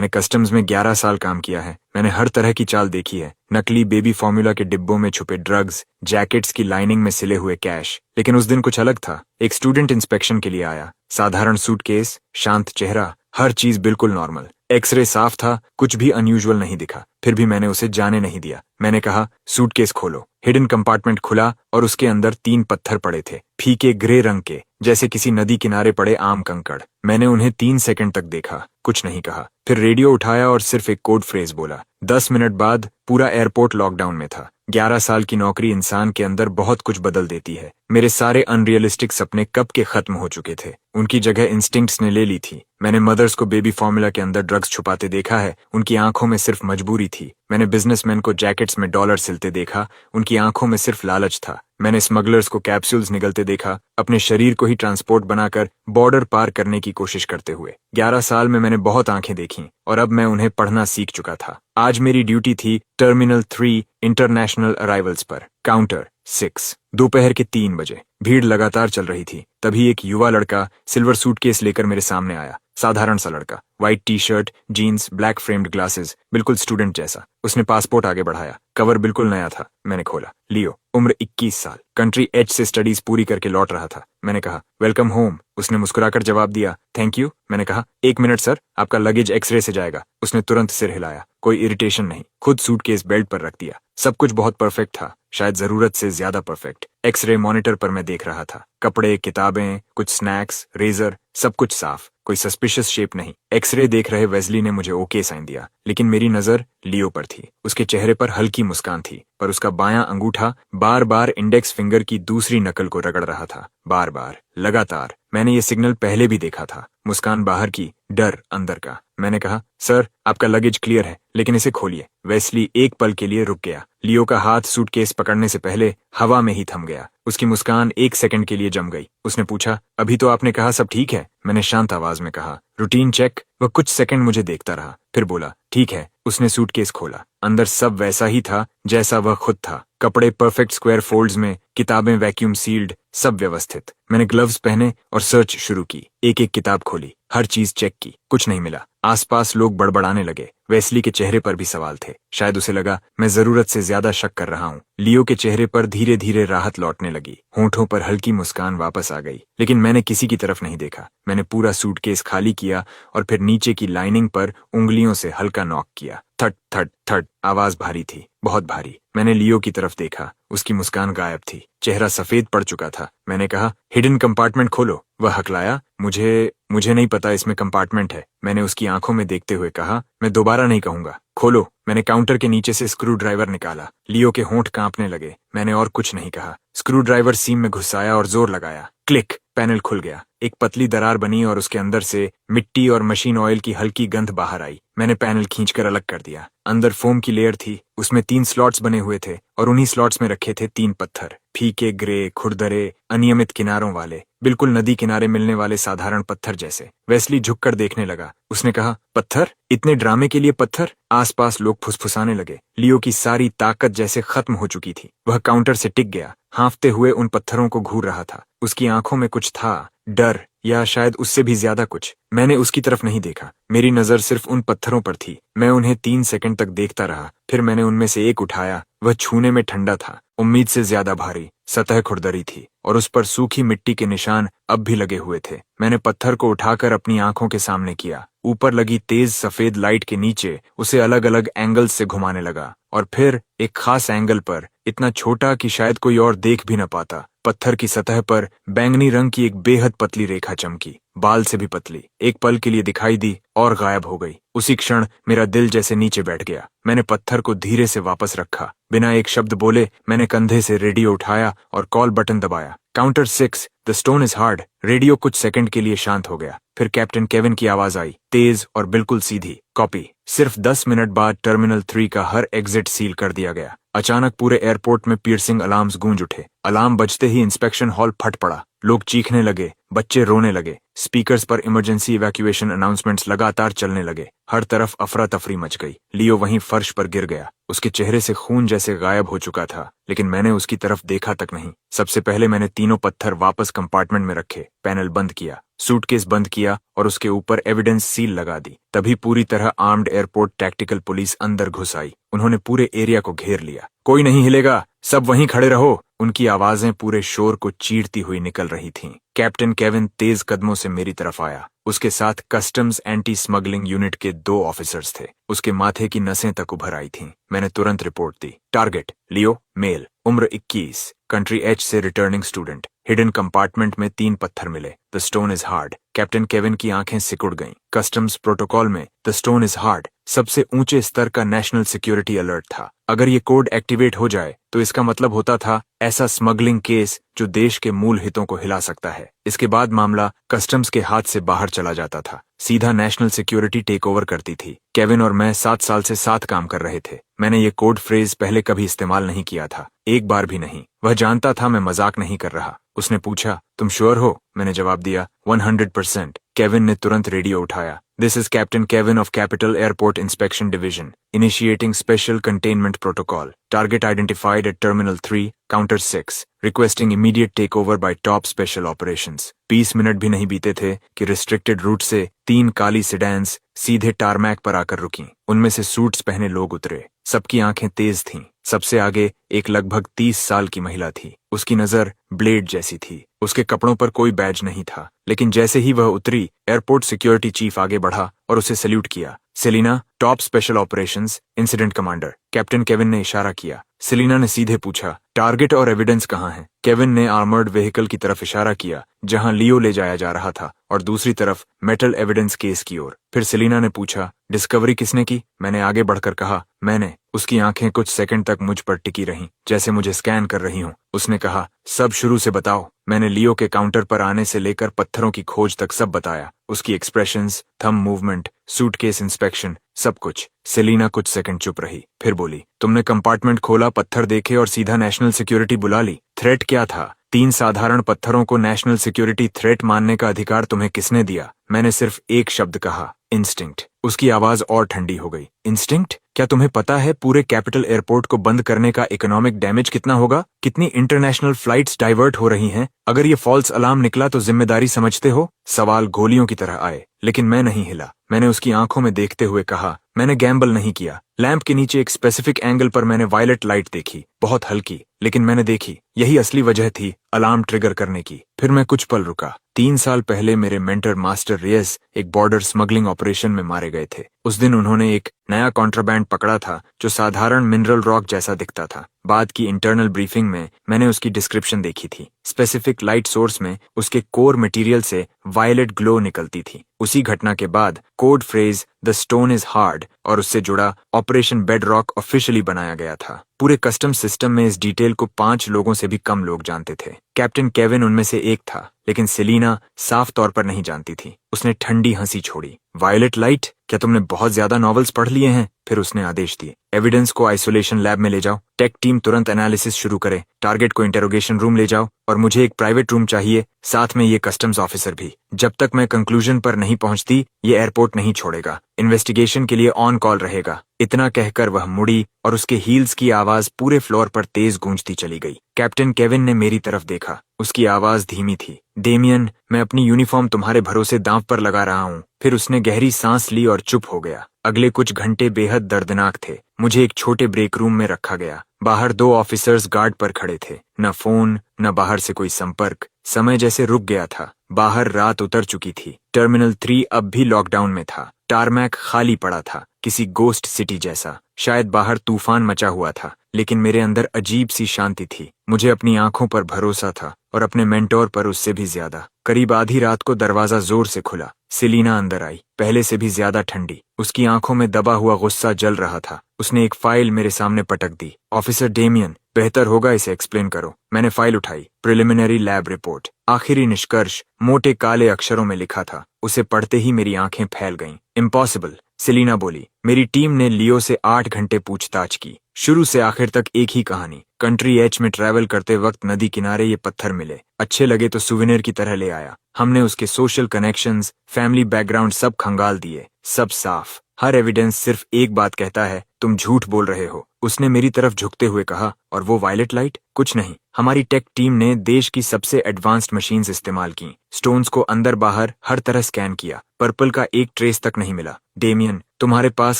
मैंने कस्टम्स में 11 साल काम किया है। मैंने हर तरह की चाल देखी है। नकली बेबी फॉर्मूला के डिब्बों में छुपे ड्रग्स, जैकेट्स की लाइनिंग में सिले हुए कैश। लेकिन उस दिन कुछ अलग था। एक स्टूडेंट इंस्पेक्शन के लिए आया। साधारण सूटकेस, शांत चेहरा, हर चीज बिल्कुल नॉर्मल। एक्सरे साफ था, कुछ भी अनयूजुअल नहीं दिखा। फिर भी मैंने उसे जाने नहीं दिया। मैंने कहा, सूटकेस खोलो। हिडन कंपार्टमेंट खुला और उसके अंदर 3 पत्थर पड़े थे, फीके ग्रे रंग के, जैसे किसी नदी किनारे पड़े आम कंकड़। मैंने उन्हें 3 सेकंड तक देखा, कुछ नहीं कहा। फिर रेडियो उठाया और सिर्फ एक कोड फ्रेज बोला। 10 मिनट बाद पूरा एयरपोर्ट लॉकडाउन में था। 11 साल की नौकरी इंसान के अंदर बहुत कुछ बदल देती है। मेरे सारे अनरियलिस्टिक सपने कब के खत्म हो चुके थे। उनकी जगह इंस्टिंक्ट्स ने ले ली थी। मैंने मदर्स को बेबी फॉर्मूला के अंदर ड्रग्स छुपाते देखा है, उनकी आंखों में सिर्फ मजबूरी थी। मैंने बिजनेसमैन को जैकेट्स में डॉलर सिलते देखा, उनकी आंखों में सिर्फ लालच था। मैंने स्मगलर्स को कैप्सूल्स निगलते देखा, अपने शरीर को ही ट्रांसपोर्ट बनाकर बॉर्डर पार करने की कोशिश करते हुए। 11 साल में मैंने बहुत आंखें देखी और अब मैं उन्हें पढ़ना सीख चुका था। आज मेरी ड्यूटी थी टर्मिनल 3 इंटरनेशनल अराइवल्स पर, काउंटर 6। दोपहर के 3 बजे। भीड़ लगातार चल रही थी। तभी एक युवा लड़का सिल्वर सूटकेस लेकर मेरे सामने आया। साधारण सा लड़का, white T shirt, jeans, black framed glasses, बिल्कुल स्टूडेंट जैसा। उसने पासपोर्ट आगे बढ़ाया। कवर बिल्कुल नया था। मैंने खोला। लियो, उम्र 21 साल, कंट्री एच से स्टडीज पूरी करके लौट रहा था। मैंने कहा, वेलकम होम। उसने मुस्कुराकर जवाब दिया, थैंक यू। मैंने कहा, 1 मिनट सर, आपका लगेज एक्सरे से जाएगा। उसने तुरंत सिर हिलाया। कोई इरिटेशन नहीं, खुद सूटकेस बेल्ट पर रख दिया। सब कुछ बहुत परफेक्ट था, शायद जरूरत से ज्यादा परफेक्ट। एक्सरे मॉनिटर पर मैं देख रहा था। कपड़े, किताबें, कुछ स्नैक्स, रेजर, सब कुछ साफ, कोई सस्पिशियस शेप नहीं। एक्सरे देख रहे वेस्ली ने मुझे ओके साइन दिया, लेकिन मेरी नजर लियो पर थी। उसके चेहरे पर हल्की मुस्कान थी, पर उसका बायां अंगूठा बार बार इंडेक्स फिंगर की दूसरी नकल को रगड़ रहा था। बार बार, लगातार। मैंने ये सिग्नल पहले भी देखा था। मुस्कान बाहर की, डर अंदर का। मैंने कहा, सर, आपका लगेज क्लियर है, लेकिन इसे खोलिए। वेस्ली एक पल के लिए रुक गया। लियो का हाथ सूटकेस पकड़ने से पहले हवा में ही थम गया। उसकी मुस्कान 1 सेकंड के लिए जम गई। उसने पूछा, अभी तो आपने कहा सब ठीक है। मैंने शांत आवाज में कहा, रूटीन चेक। वह कुछ सेकंड मुझे देखता रहा, फिर बोला, ठीक है। उसने सूटकेस खोला। अंदर सब वैसा ही था जैसा वह खुद था। कपड़े परफेक्ट स्क्वायर फोल्ड्स में, किताबें वैक्यूम सील्ड, सब व्यवस्थित। मैंने ग्लव्स पहने और सर्च शुरू की। एक एक किताब खोली, हर चीज चेक की, कुछ नहीं मिला। आसपास लोग बड़बड़ाने लगे। वेस्ली के चेहरे पर भी सवाल थे। शायद उसे लगा मैं जरूरत से ज्यादा शक कर रहा हूँ। लियो के चेहरे पर धीरे धीरे राहत लौटने लगी। होंठों पर हल्की मुस्कान वापस आ गई। लेकिन मैंने किसी की तरफ नहीं देखा। मैंने पूरा सूटकेस खाली किया और फिर नीचे की लाइनिंग पर उंगलियों से हल्का नॉक किया। थट थट थट, आवाज भारी थी, बहुत भारी। मैंने लियो की तरफ देखा। उसकी मुस्कान गायब थी, चेहरा सफेद पड़ चुका था। मैंने कहा, हिडन कंपार्टमेंट खोलो। वह हकलाया, मुझे नहीं पता इसमें कंपार्टमेंट है। मैंने उसकी आंखों में देखते हुए कहा, मैं दोबारा नहीं कहूंगा, खोलो। मैंने काउंटर के नीचे से स्क्रू ड्राइवर निकाला। लियो के होंठ कांपने लगे। मैंने और कुछ नहीं कहा। स्क्रू ड्राइवर सीम में घुसाया और जोर लगाया। क्लिक, पैनल खुल गया। एक पतली दरार बनी और उसके अंदर से मिट्टी और मशीन ऑयल की हल्की गंध बाहर आई। मैंने पैनल खींचकर अलग कर दिया। अंदर फोम की लेयर थी, उसमें 3 स्लॉट्स बने हुए थे और उन्हीं स्लॉट्स में रखे थे 3 पत्थर, फीके ग्रे, खुरदरे, अनियमित किनारों वाले, बिल्कुल नदी किनारे मिलने वाले साधारण पत्थर जैसे। वेस्ली झुककर देखने लगा। उसने कहा, पत्थर? इतने ड्रामे के लिए पत्थर? आसपास लोग फुसफुसाने लगे। लियो की सारी ताकत जैसे खत्म हो चुकी थी। वह काउंटर से टिक गया, हाँफते हुए उन पत्थरों को घूर रहा था। उसकी आंखों में कुछ था, डर, या शायद उससे भी ज्यादा कुछ। मैंने उसकी तरफ नहीं देखा। मेरी नजर सिर्फ उन पत्थरों पर थी। मैं उन्हें 3 सेकंड तक देखता रहा। फिर मैंने उनमें से एक उठाया। वह छूने में ठंडा था, उम्मीद से ज्यादा भारी। सतह खुरदरी थी और उस पर सूखी मिट्टी के निशान अब भी लगे हुए थे। मैंने पत्थर को उठाकर अपनी आंखों के सामने किया। ऊपर लगी तेज सफेद लाइट के नीचे उसे अलग अलग एंगल्स से घुमाने लगा और फिर एक खास एंगल पर, इतना छोटा कि शायद कोई और देख भी न पाता, पत्थर की सतह पर बैंगनी रंग की एक बेहद पतली रेखा चमकी, बाल से भी पतली। एक पल के लिए दिखाई दी और गायब हो गई। उसी क्षण मेरा दिल जैसे नीचे बैठ गया। मैंने पत्थर को धीरे से वापस रखा। बिना एक शब्द बोले मैंने कंधे से रेडियो उठाया और कॉल बटन दबाया। Counter 6, the stone is hard. Radio कुछ सेकंड के लिए शांत हो गया। फिर कैप्टन केविन की आवाज आई, तेज और बिल्कुल सीधी, कॉपी। सिर्फ 10 मिनट बाद टर्मिनल 3 का हर एग्जिट सील कर दिया गया। अचानक पूरे एयरपोर्ट में पियर्सिंग अलार्म्स गूंज उठे। अलार्म बजते ही इंस्पेक्शन हॉल फट पड़ा। लोग चीखने लगे, बच्चे रोने लगे, स्पीकर्स पर इमरजेंसी इवैक्यूएशन अनाउंसमेंट्स लगातार चलने लगे, हर तरफ अफरा तफरी मच गई। लियो वहीं फर्श पर गिर गया, उसके चेहरे से खून जैसे गायब हो चुका था, लेकिन मैंने उसकी तरफ देखा तक नहीं। सबसे पहले मैंने तीनों पत्थर वापस कंपार्टमेंट में रखे, पैनल बंद किया, सूटकेस बंद किया और उसके ऊपर एविडेंस सील लगा दी। तभी पूरी तरह आर्म्ड एयरपोर्ट टैक्टिकल पुलिस अंदर घुस आई। उन्होंने पूरे एरिया को घेर लिया। कोई नहीं हिलेगा, सब वहीं खड़े रहो। उनकी आवाजें पूरे शोर को चीरती हुई निकल रही थीं। कैप्टन केविन तेज कदमों से मेरी तरफ आया। उसके साथ कस्टम्स एंटी स्मगलिंग यूनिट के 2 ऑफिसर्स थे। उसके माथे की नसें तक उभर आई थीं। मैंने तुरंत रिपोर्ट दी। टारगेट लियो, मेल, उम्र 21, कंट्री एच से रिटर्निंग स्टूडेंट। हिडन कंपार्टमेंट में 3 पत्थर मिले। The stone is hard. Captain Kevin की आंखें सिकुड़ गईं। कस्टम्स प्रोटोकॉल में द स्टोन इज हार्ड सबसे ऊंचे स्तर का नेशनल सिक्योरिटी अलर्ट था। अगर ये कोड एक्टिवेट हो जाए तो इसका मतलब होता था ऐसा स्मगलिंग केस जो देश के मूल हितों को हिला सकता है। इसके बाद मामला कस्टम्स के हाथ से बाहर चला जाता था, सीधा नेशनल सिक्योरिटी टेक ओवर करती थी। केविन और मैं 7 साल से साथ काम कर रहे थे। मैंने ये कोड फ्रेज पहले कभी इस्तेमाल नहीं किया था, एक बार भी नहीं। वह जानता था मैं मजाक नहीं कर रहा। उसने पूछा, तुम श्योर हो? मैंने जवाब दिया, 100%। केविन ने तुरंत रेडियो उठाया। This is captain Kevin of capital airport inspection division, initiating special containment protocol. Target identified at terminal 3, counter 6, requesting immediate take over by top special operations. 20 minute भी नहीं बीते थे कि रिस्ट्रिक्टेड रूट से 3 काली सिडैन्स सीधे टारमैक पर आकर रुकीं। उनमें से सूट्स पहने लोग उतरे। सबकी आंखें तेज थीं। सबसे आगे एक लगभग 30 साल की महिला थी। उसकी नजर ब्लेड जैसी थी। उसके कपड़ों पर कोई बैज नहीं था, लेकिन जैसे ही वह उतरी, एयरपोर्ट सिक्योरिटी चीफ आगे बढ़ा और उसे सैल्यूट किया। Selina, top special operations incident commander. Captain Kevin ने इशारा किया। सेलिना ने सीधे पूछा, टारगेट और एविडेंस कहाँ है? केविन ने आर्मर्ड व्हीकल की तरफ इशारा किया जहां लियो ले जाया जा रहा था, और दूसरी तरफ मेटल एविडेंस केस की ओर। फिर सेलिना ने पूछा, डिस्कवरी किसने की? मैंने आगे बढ़कर कहा, मैंने। उसकी आंखें कुछ सेकंड तक मुझ पर टिकी रहीं, जैसे मुझे स्कैन कर रही हूं। उसने कहा, सब शुरू से बताओ। मैंने लियो के काउंटर पर आने से लेकर पत्थरों की खोज तक सब बताया। उसकी expressions, thumb movement, suitcase inspection, सब कुछ। सेलिना कुछ सेकंड चुप रही, फिर बोली, तुमने कंपार्टमेंट खोला, पत्थर देखे और सीधा नेशनल सिक्योरिटी बुला ली। थ्रेट क्या था? 3 साधारण पत्थरों को नेशनल सिक्योरिटी थ्रेट मानने का अधिकार तुम्हें किसने दिया? मैंने सिर्फ एक शब्द कहा, इंस्टिंक्ट। उसकी आवाज और ठंडी हो गई। इंस्टिंक्ट? क्या तुम्हें पता है पूरे कैपिटल एयरपोर्ट को बंद करने का इकोनॉमिक डैमेज कितना होगा? कितनी इंटरनेशनल फ्लाइट्स डाइवर्ट हो रही हैं? अगर ये फॉल्स अलार्म निकला तो जिम्मेदारी समझते हो? सवाल गोलियों की तरह आए, लेकिन मैं नहीं हिला। मैंने उसकी आंखों में देखते हुए कहा, मैंने गैम्बल नहीं किया। लैंप के नीचे एक स्पेसिफिक एंगल पर मैंने वायलेट लाइट देखी, बहुत हल्की, लेकिन मैंने देखी। यही असली वजह थी अलार्म ट्रिगर करने की। फिर मैं कुछ पल रुका। 3 साल पहले मेरे मेंटर मास्टर रियस एक बॉर्डर स्मगलिंग ऑपरेशन में मारे गए थे। उस दिन उन्होंने एक नया कॉन्ट्राबैंड पकड़ा था जो साधारण मिनरल रॉक जैसा दिखता था। बाद की इंटरनल ब्रीफिंग में मैंने उसकी डिस्क्रिप्शन देखी थी। स्पेसिफिक लाइट सोर्स में उसके कोर मटेरियल से वायलेट ग्लो निकलती थी। उसी घटना के बाद code phrase the stone is hard और उससे जुड़ा ऑपरेशन बेड रॉक ऑफिशियली बनाया गया था। पूरे कस्टम सिस्टम में इस डिटेल को 5 लोगों से भी कम लोग जानते थे। कैप्टन केविन उनमें से एक था, लेकिन सेलिना साफ तौर पर नहीं जानती थी। उसने ठंडी हंसी छोड़ी। Violet light? क्या तुमने बहुत ज्यादा नॉवेल्स पढ़ लिए हैं? फिर उसने आदेश दिए, एविडेंस को आइसोलेशन लैब में ले जाओ। टेक टीम तुरंत एनालिसिस शुरू करे। टारगेट को इंटेरोगेशन रूम ले जाओ, और मुझे एक प्राइवेट रूम चाहिए, साथ में ये कस्टम्स ऑफिसर भी। जब तक मैं कंक्लूजन पर नहीं पहुंचती, ये एयरपोर्ट नहीं छोड़ेगा। इन्वेस्टिगेशन के लिए ऑन कॉल रहेगा। इतना कहकर वह मुड़ी और उसके हील्स की आवाज पूरे फ्लोर पर तेज गूंजती चली गई। कैप्टन केविन ने मेरी तरफ देखा। उसकी आवाज धीमी थी। डेमियन, मैं अपनी यूनिफॉर्म तुम्हारे भरोसे दांव पर लगा रहा हूँ। फिर उसने गहरी सांस ली और चुप हो गया। अगले कुछ घंटे बेहद दर्दनाक थे। मुझे एक छोटे ब्रेक रूम में रखा गया। बाहर 2 ऑफिसर्स गार्ड पर खड़े थे। न फोन, न बाहर से कोई संपर्क। समय जैसे रुक गया था। बाहर रात उतर चुकी थी। टर्मिनल 3 अब भी लॉकडाउन में था। टारमैक खाली पड़ा था, किसी गोस्ट सिटी जैसा। शायद बाहर तूफान मचा हुआ था, लेकिन मेरे अंदर अजीब सी शांति थी। मुझे अपनी आंखों पर भरोसा था और अपने मेंटोर पर उससे भी ज्यादा। करीब आधी रात को दरवाजा जोर से खुला। सेलिना अंदर आई, पहले से भी ज्यादा ठंडी। उसकी आंखों में दबा हुआ गुस्सा जल रहा था। उसने एक फाइल मेरे सामने पटक दी। ऑफिसर डेमियन, बेहतर होगा इसे एक्सप्लेन करो। मैंने फाइल उठाई। Preliminary lab report. आखिरी निष्कर्ष मोटे काले अक्षरों में लिखा था। उसे पढ़ते ही मेरी आंखें फैल गईं। इम्पॉसिबल। सेलिना बोली। मेरी टीम ने लियो से 8 घंटे पूछताछ की, शुरू से आखिर तक एक ही कहानी। कंट्री एच में ट्रैवल करते वक्त नदी किनारे ये पत्थर मिले, अच्छे लगे तो सुवेनिर की तरह ले आया। हमने उसके सोशल कनेक्शंस, फैमिली बैकग्राउंड सब खंगाल दिए, सब साफ। हर एविडेंस सिर्फ एक बात कहता है, तुम झूठ बोल रहे हो। उसने मेरी तरफ झुकते हुए कहा, और वो वायलेट लाइट? कुछ नहीं, हमारी टेक टीम ने देश की सबसे एडवांस्ड मशीन्स इस्तेमाल की, स्टोन्स को अंदर बाहर हर तरह स्कैन किया, पर्पल का एक ट्रेस तक नहीं मिला। डेमियन, तुम्हारे पास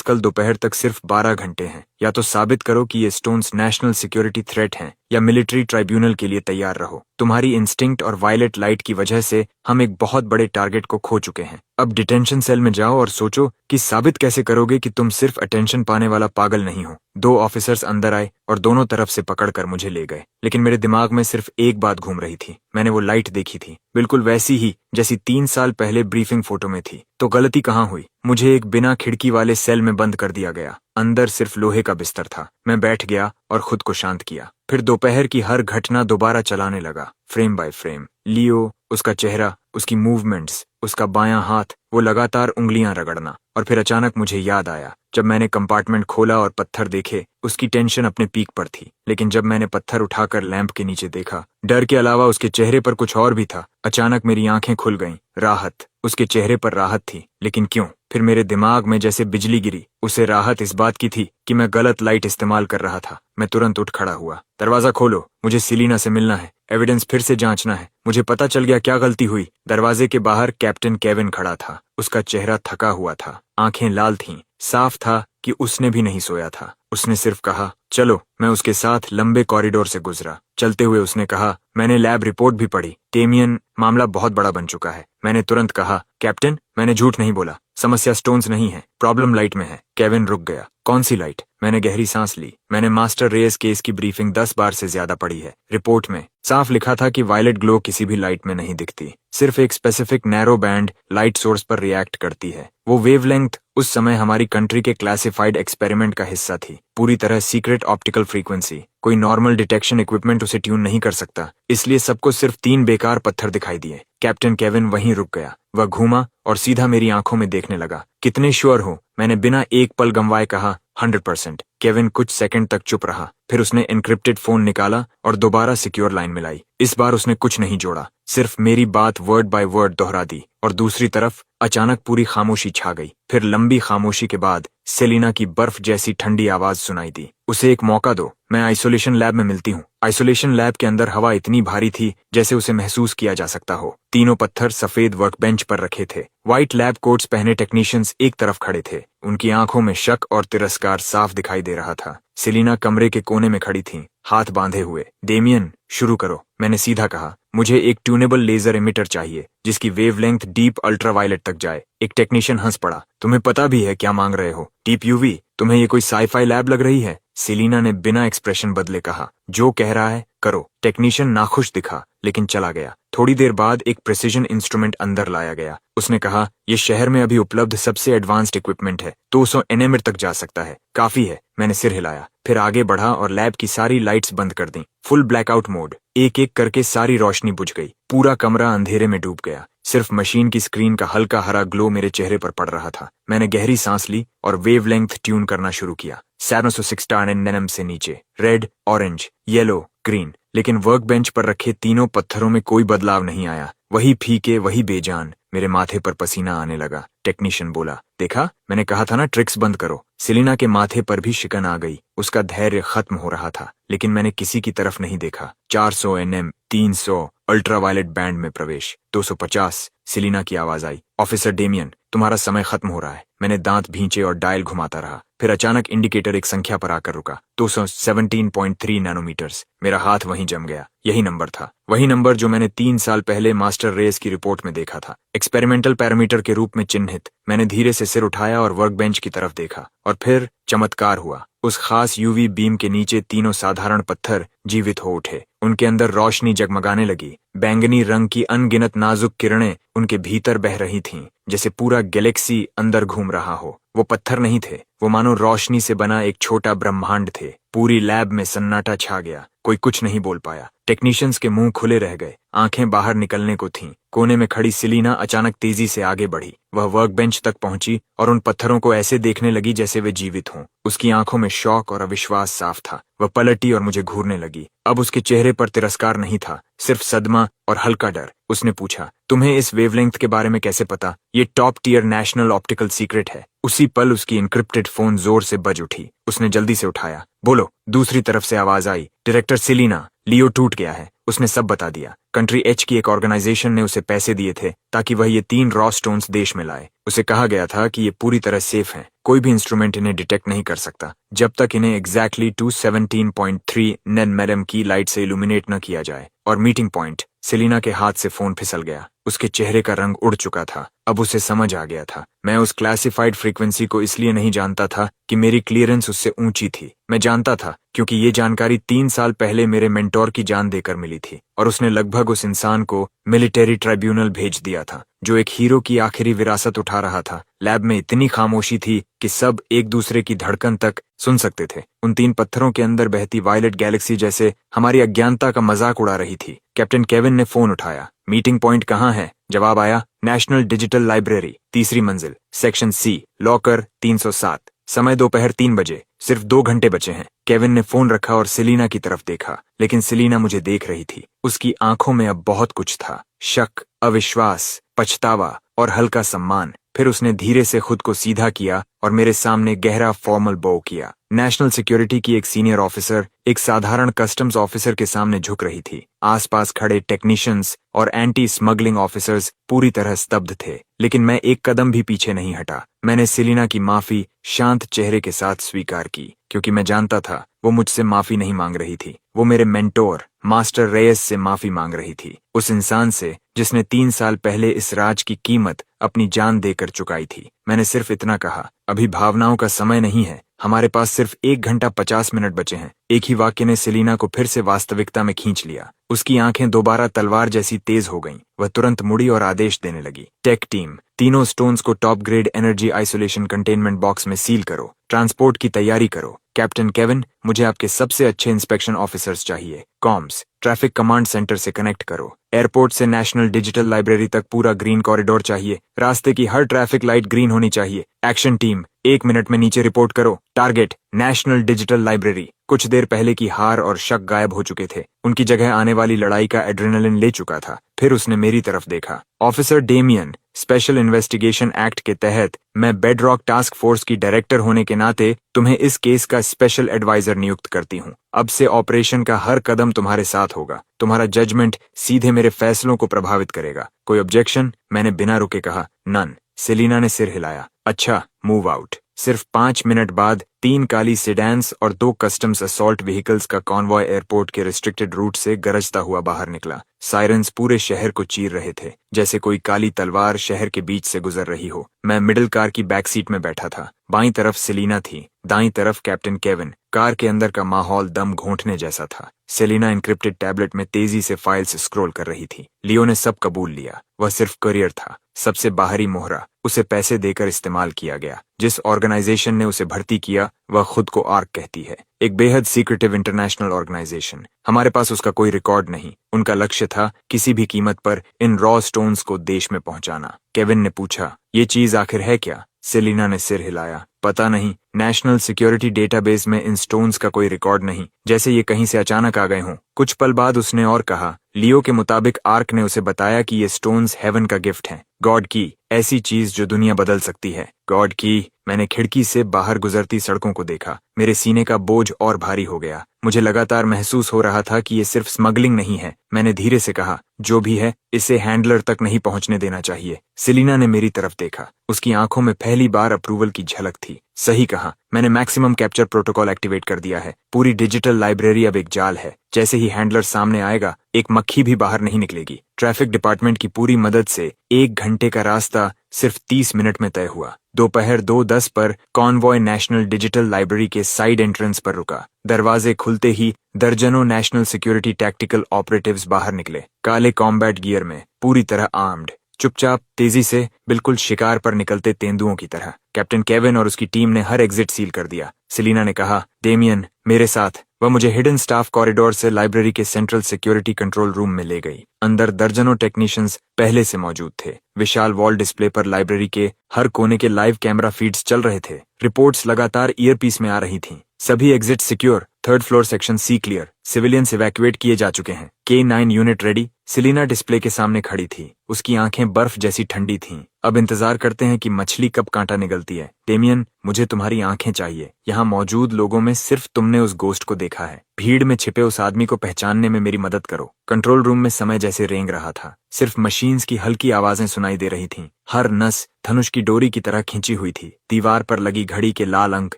कल दोपहर तक सिर्फ 12 घंटे हैं, या तो साबित करो कि ये स्टोन्स नेशनल सिक्योरिटी थ्रेट हैं, या मिलिट्री ट्राइब्यूनल के लिए तैयार रहो। तुम्हारी इंस्टिंक्ट और वायलेट लाइट की वजह से हम एक बहुत बड़े टारगेट को खो चुके हैं। अब डिटेंशन सेल में जाओ और सोचो कि साबित कैसे करोगे कि तुम सिर्फ अटेंशन पाने वाला पागल नहीं हो। 2 ऑफिसर्स अंदर आए और दोनों तरफ से पकड़कर मुझे ले गए, लेकिन मेरे दिमाग में सिर्फ एक बात घूम रही थी। मैंने वो लाइट देखी थी, बिल्कुल वैसी ही जैसी 3 साल पहले ब्रीफिंग फोटो में थी। तो गलती कहाँ हुई? मुझे एक बिना खिड़की वाले सेल में बंद कर दिया गया। अंदर सिर्फ लोहे का बिस्तर था। मैं बैठ गया और खुद को शांत किया। फिर दोपहर की हर घटना दोबारा चलाने लगा, फ्रेम बाय फ्रेम। लियो, उसका चेहरा, उसकी मूवमेंट्स, उसका बायां हाथ, वो लगातार उंगलियां रगड़ना। और फिर अचानक मुझे याद आया, जब मैंने कंपार्टमेंट खोला और पत्थर देखे, उसकी टेंशन अपने पीक पर थी। लेकिन जब मैंने पत्थर उठाकर लैंप के नीचे देखा, डर के अलावा उसके चेहरे पर कुछ और भी था। अचानक मेरी आंखें खुल गईं। राहत, उसके चेहरे पर राहत थी, लेकिन क्यों? फिर मेरे दिमाग में जैसे बिजली गिरी। उसे राहत इस बात की थी कि मैं गलत लाइट इस्तेमाल कर रहा था। मैं तुरंत उठ खड़ा हुआ। दरवाजा खोलो, मुझे सेलिना से मिलना है, एविडेंस फिर से जांचना है। मुझे पता चल गया क्या गलती हुई। दरवाजे के बाहर कैप्टन केविन खड़ा था। उसका चेहरा थका हुआ था, आंखें लाल थीं। साफ था कि उसने भी नहीं सोया था। उसने सिर्फ कहा, चलो। मैं उसके साथ लंबे कॉरिडोर से गुजरा। चलते हुए उसने कहा, मैंने लैब रिपोर्ट भी पढ़ी। डेमियन, मामला बहुत बड़ा बन चुका है। मैंने तुरंत कहा, कैप्टन, मैंने झूठ नहीं बोला। समस्या स्टोन्स नहीं है, प्रॉब्लम लाइट में है। केविन रुक गया। कौन सी लाइट? मैंने गहरी सांस ली। मैंने मास्टर रेस केस की ब्रीफिंग 10 बार से ज्यादा पढ़ी है। रिपोर्ट में साफ लिखा था कि वायलेट ग्लो किसी भी लाइट में नहीं दिखती, सिर्फ एक specific narrow band light source पर रिएक्ट करती है। वो वेवलेंथ उस समय हमारी कंट्री के क्लासिफाइड एक्सपेरिमेंट का हिस्सा थी, पूरी तरह सीक्रेट ऑप्टिकल फ्रीक्वेंसी। कोई नॉर्मल डिटेक्शन इक्विपमेंट उसे ट्यून नहीं कर सकता। इसलिए सबको सिर्फ 3 बेकार पत्थर दिखाई दिए। कैप्टन केविन वहीं रुक गया। वह घूमा और सीधा मेरी आंखों में देखने लगा। कितने श्योर हो? मैंने बिना एक पल गंवाए कहा, 100%। केविन कुछ सेकंड तक चुप रहा। फिर उसने एन्क्रिप्टेड फोन निकाला और दोबारा सिक्योर लाइन मिलाई। इस बार उसने कुछ नहीं जोड़ा, सिर्फ मेरी बात वर्ड बाय वर्ड दोहरा दी। और दूसरी तरफ अचानक पूरी खामोशी छा गई। फिर लंबी खामोशी के बाद सेलिना की बर्फ जैसी ठंडी आवाज सुनाई दी, उसे एक मौका दो, मैं आइसोलेशन लैब में मिलती हूँ। आइसोलेशन लैब के अंदर हवा इतनी भारी थी जैसे उसे महसूस किया जा सकता हो। तीनों पत्थर सफेद वर्कबेंच पर रखे थे। व्हाइट लैब कोट्स पहने टेक्नीशियंस एक तरफ खड़े थे। उनकी आंखों में शक और तिरस्कार साफ दिखाई दे रहा था। सेलिना कमरे के कोने में खड़ी थी, हाथ बांधे हुए। डेमियन, शुरू करो, मैंने सीधा कहा। मुझे एक ट्यूनेबल लेजर एमिटर चाहिए जिसकी वेवलेंथ डीप अल्ट्रावायलेट तक जाए। एक टेक्नीशियन हंस पड़ा। तुम्हें पता भी है क्या मांग रहे हो? Deep UV? तुम्हें ये कोई साईफाई लैब लग रही है? सेलिना ने बिना एक्सप्रेशन बदले कहा, जो कह रहा है करो। टेक्नीशियन नाखुश दिखा, लेकिन चला गया। थोड़ी देर बाद एक प्रिसीजन इंस्ट्रूमेंट अंदर लाया गया। उसने कहा, यह शहर में अभी उपलब्ध सबसे एडवांस्ड इक्विपमेंट है, 200 एनएमआर तक जा सकता है। काफी है। मैंने सिर हिलाया, फिर आगे बढ़ा और लैब की सारी लाइट्स बंद कर दी। Full blackout mode. एक एक करके सारी रोशनी बुझ गई। पूरा कमरा अंधेरे में डूब गया। सिर्फ मशीन की स्क्रीन का हल्का हरा ग्लो मेरे चेहरे पर पड़ रहा था। मैंने गहरी सांस ली और वेवलेंथ ट्यून करना शुरू किया। 760 nm से नीचे, रेड, ऑरेंज, येलो, ग्रीन। लेकिन वर्क बेंच पर रखे तीनों पत्थरों में कोई बदलाव नहीं आया। वही फीके, वही बेजान। मेरे माथे पर पसीना आने लगा। टेक्नीशियन बोला, देखा, मैंने कहा था ना ट्रिक्स बंद करो। सेलिना के माथे पर भी शिकन आ गई। उसका धैर्य खत्म हो रहा था, लेकिन मैंने किसी की तरफ नहीं देखा। 400 nm, 300, अल्ट्रावायलेट बैंड में प्रवेश, 250। सेलिना की आवाज आई, ऑफिसर डेमियन, तुम्हारा समय खत्म हो रहा है। मैंने दांत भींचे और डायल घुमाता रहा। फिर अचानक इंडिकेटर एक संख्या पर आकर रुका, 217.3 नैनोमीटर्स। मेरा हाथ वहीं जम गया। यही नंबर था, वही नंबर जो मैंने 3 साल पहले मास्टर रेस की रिपोर्ट में देखा था, एक्सपेरिमेंटल पैरामीटर के रूप में चिन्हित। मैंने धीरे से सिर उठाया और वर्क बेंच की तरफ देखा, और फिर चमत्कार हुआ। उस खास यूवी बीम के नीचे तीनों साधारण पत्थर जीवित हो उठे। उनके अंदर रोशनी जगमगाने लगी। बैंगनी रंग की अनगिनत नाजुक किरणें उनके भीतर बह रही थीं, जैसे पूरा गैलेक्सी अंदर घूम रहा हो। वो पत्थर नहीं थे, वो मानो रोशनी से बना एक छोटा ब्रह्मांड थे। पूरी लैब में सन्नाटा छा गया। कोई कुछ नहीं बोल पाया। टेक्नीशियंस के मुंह खुले रह गए, आंखें बाहर निकलने को थीं। कोने में खड़ी सेलिना अचानक तेजी से आगे बढ़ी। वह वर्क बेंच तक पहुंची और उन पत्थरों को ऐसे देखने लगी जैसे वे जीवित हों। उसकी आंखों में शौक और अविश्वास साफ था। वह पलटी और मुझे घूरने लगी। अब उसके चेहरे पर तिरस्कार नहीं था, सिर्फ सदमा और हल्का डर। उसने पूछा, तुम्हें इस वेवलेंथ के बारे में कैसे पता? ये top tier national optical secret है। उसी पल उसकी इनक्रिप्टेड फोन जोर से बज उठी। उसने जल्दी से उठाया। बोलो। दूसरी तरफ से आवाज आई, डायरेक्टर सेलिना, लियो टूट गया है। उसने सब बता दिया। कंट्री एच की एक ऑर्गेनाइजेशन ने उसे पैसे दिए थे ताकि वह ये 3 रॉ स्टोन्स देश में लाए। उसे कहा गया था कि ये पूरी तरह सेफ हैं। कोई भी इंस्ट्रूमेंट इन्हें डिटेक्ट नहीं कर सकता जब तक इन्हें एग्जैक्टली 217.3 नैनोमीटर की लाइट से इल्यूमिनेट न किया जाए। और मीटिंग पॉइंट। सेलिना के हाथ से फोन फिसल गया। उसके चेहरे का रंग उड़ चुका था। अब उसे समझ आ गया था। मैं उस क्लासिफाइड फ्रीक्वेंसी को इसलिए नहीं जानता था कि मेरी क्लियरेंस उससे ऊंची थी। मैं जानता था क्योंकि ये जानकारी 3 साल पहले मेरे मेंटोर की जान देकर मिली थी और उसने लगभग उस इंसान को मिलिट्री ट्राइब्यूनल भेज दिया था जो एक हीरो की आखिरी विरासत उठा रहा था। लैब में इतनी खामोशी थी कि सब एक दूसरे की धड़कन तक सुन सकते थे। उन 3 पत्थरों के अंदर बहती वायलेट गैलेक्सी जैसे हमारी अज्ञानता का मजाक उड़ा रही थी। कैप्टन केविन ने फोन उठाया। मीटिंग पॉइंट कहाँ है? जवाब आया, नेशनल डिजिटल लाइब्रेरी, 3री मंजिल, सेक्शन सी, लॉकर 307। समय दोपहर 3 बजे। सिर्फ 2 घंटे बचे हैं। केविन ने फोन रखा और सेलिना की तरफ देखा, लेकिन सेलिना मुझे देख रही थी। उसकी आंखों में अब बहुत कुछ था, शक, अविश्वास, पछतावा और हल्का सम्मान। फिर उसने धीरे से खुद को सीधा किया और मेरे सामने गहरा फॉर्मल बो किया। नेशनल सिक्योरिटी की एक सीनियर ऑफिसर एक साधारण कस्टम्स ऑफिसर के सामने झुक रही थी। आसपास खड़े टेक्नीशियंस और एंटी स्मगलिंग ऑफिसर्स पूरी तरह स्तब्ध थे, लेकिन मैं एक कदम भी पीछे नहीं हटा। मैंने सेलिना की माफी शांत चेहरे के साथ स्वीकार की, क्योंकि मैं जानता था वो मुझसे माफी नहीं मांग रही थी। वो मेरे मेंटोर मास्टर रेयस से माफी मांग रही थी, उस इंसान से जिसने 3 साल पहले इस राज की कीमत अपनी जान देकर चुकाई थी। मैंने सिर्फ इतना कहा, अभी भावनाओं का समय नहीं है, हमारे पास सिर्फ 1 घंटा 50 मिनट बचे हैं। एक ही वाक्य ने सेलिना को फिर से वास्तविकता में खींच लिया। उसकी आंखें दोबारा तलवार जैसी तेज हो गईं। वह तुरंत मुड़ी और आदेश देने लगी, टेक टीम, तीनों स्टोन्स को top grade energy isolation containment box में सील करो। ट्रांसपोर्ट की तैयारी करो। कैप्टन केविन, मुझे आपके सबसे अच्छे इंस्पेक्शन ऑफिसर्स चाहिए। कॉम्स, ट्रैफिक कमांड सेंटर से कनेक्ट करो। एयरपोर्ट से नेशनल डिजिटल लाइब्रेरी तक पूरा ग्रीन कॉरिडोर चाहिए। रास्ते की हर ट्रैफिक लाइट ग्रीन होनी चाहिए। एक्शन टीम, 1 मिनट में नीचे रिपोर्ट करो। Target, national Digital library. कुछ देर पहले की हार और शक गायब हो चुके थे। उनकी जगह आने वाली लड़ाई का एड्रेनलिन ले चुका था। फिर उसने मेरी तरफ देखा। Officer Damien, special investigation act के तहत मैं बेडरॉक टास्क फोर्स की डायरेक्टर होने के नाते तुम्हें इस केस का स्पेशल एडवाइजर नियुक्त करती हूँ। अब से ऑपरेशन का हर कदम तुम्हारे साथ होगा। तुम्हारा जजमेंट सीधे मेरे फैसलों को प्रभावित करेगा। कोई ऑब्जेक्शन? मैंने बिना रुके कहा, नन। सेलिना ने सिर हिलाया। अच्छा, मूव आउट। सिर्फ 5 मिनट बाद 3 काली सेडान्स और 2 कस्टम्स असॉल्ट व्हीकल्स का कॉन्वॉय एयरपोर्ट के रिस्ट्रिक्टेड रूट से गरजता हुआ बाहर निकला। सायरन्स पूरे शहर को चीर रहे थे, जैसे कोई काली तलवार शहर के बीच से गुजर रही हो। मैं मिडिल कार की बैक सीट में बैठा था। बाईं तरफ सेलिना थी, दाईं तरफ कैप्टन केविन। कार के अंदर का माहौल दम घोंटने जैसा था। सेलिना इनक्रिप्टेड टैबलेट में तेजी से फाइल्स स्क्रॉल कर रही थी। लियो ने सब कबूल लिया। वह सिर्फ करियर था, सबसे बाहरी मोहरा। उसे पैसे देकर इस्तेमाल किया गया। जिस ऑर्गेनाइजेशन ने उसे भर्ती किया वह खुद को आर्क कहती है, एक बेहद सीक्रेटिव इंटरनेशनल ऑर्गेनाइजेशन। हमारे पास उसका कोई रिकॉर्ड नहीं। उनका लक्ष्य था किसी भी कीमत पर इन रॉ स्टोन्स को देश में पहुंचाना। केविन ने पूछा, ये चीज आखिर है क्या? सेलिना ने सिर हिलाया। पता नहीं, नेशनल सिक्योरिटी डेटाबेस में इन स्टोन्स का कोई रिकॉर्ड नहीं, जैसे ये कहीं से अचानक आ गए हों। कुछ पल बाद उसने और कहा, लियो के मुताबिक आर्क ने उसे बताया कि ये स्टोन्स हेवन का गिफ्ट हैं, गॉड की, ऐसी चीज जो दुनिया बदल सकती है। गॉड की। मैंने खिड़की से बाहर गुजरती सड़कों को देखा। मेरे सीने का बोझ और भारी हो गया। मुझे लगातार महसूस हो रहा था कि ये सिर्फ स्मगलिंग नहीं है। मैंने धीरे से कहा, जो भी है इसे हैंडलर तक नहीं पहुंचने देना चाहिए। सेलिना ने मेरी तरफ देखा। उसकी आंखों में पहली बार अप्रूवल की झलक थी। सही कहा, मैंने मैक्सिमम कैप्चर प्रोटोकॉल एक्टिवेट कर दिया है। पूरी डिजिटल लाइब्रेरी अब एक जाल है। जैसे ही हैंडलर सामने आएगा, एक मक्खी भी बाहर नहीं निकलेगी। ट्रैफिक डिपार्टमेंट की पूरी मदद से 1 घंटे का रास्ता सिर्फ 30 मिनट में तय हुआ। दोपहर 2:10 पर कॉन्वॉय नेशनल डिजिटल लाइब्रेरी के साइड एंट्रेंस पर रुका। दरवाजे खुलते ही दर्जनों नेशनल सिक्योरिटी टैक्टिकल ऑपरेटिव्स बाहर निकले, काले कॉम्बैट गियर में, पूरी तरह आर्म्ड। चुपचाप, तेजी से, बिल्कुल शिकार पर निकलते तेंदुओं की तरह। कैप्टन केविन और उसकी टीम ने हर एग्जिट सील कर दिया। सेलिना ने कहा, डेमियन, मेरे साथ। वह मुझे हिडन स्टाफ कॉरिडोर से लाइब्रेरी के सेंट्रल सिक्योरिटी कंट्रोल रूम में ले गई। अंदर दर्जनों टेक्नीशियंस पहले से मौजूद थे। विशाल वॉल डिस्प्ले पर लाइब्रेरी के हर कोने के लाइव कैमरा फीड्स चल रहे थे। रिपोर्ट्स लगातार ईयरपीस में आ रही थीं। सभी exit secure, third floor section C clear, civilians evacuate किए जा चुके हैं। K9 unit ready. Selina display के सामने खड़ी थी। उसकी आंखें बर्फ जैसी ठंडी थीं। अब इंतजार करते हैं कि मछली कब कांटा निगलती है। डेमियन, मुझे तुम्हारी आंखें चाहिए। यहाँ मौजूद लोगों में सिर्फ तुमने उस गोस्ट को देखा है। भीड़ में छिपे उस आदमी को पहचानने में मेरी मदद करो। कंट्रोल रूम में समय जैसे रेंग रहा था। सिर्फ मशीन्स की हल्की आवाजें सुनाई दे रही थीं। हर नस धनुष की डोरी की तरह खींची हुई थी। दीवार पर लगी घड़ी के लाल अंक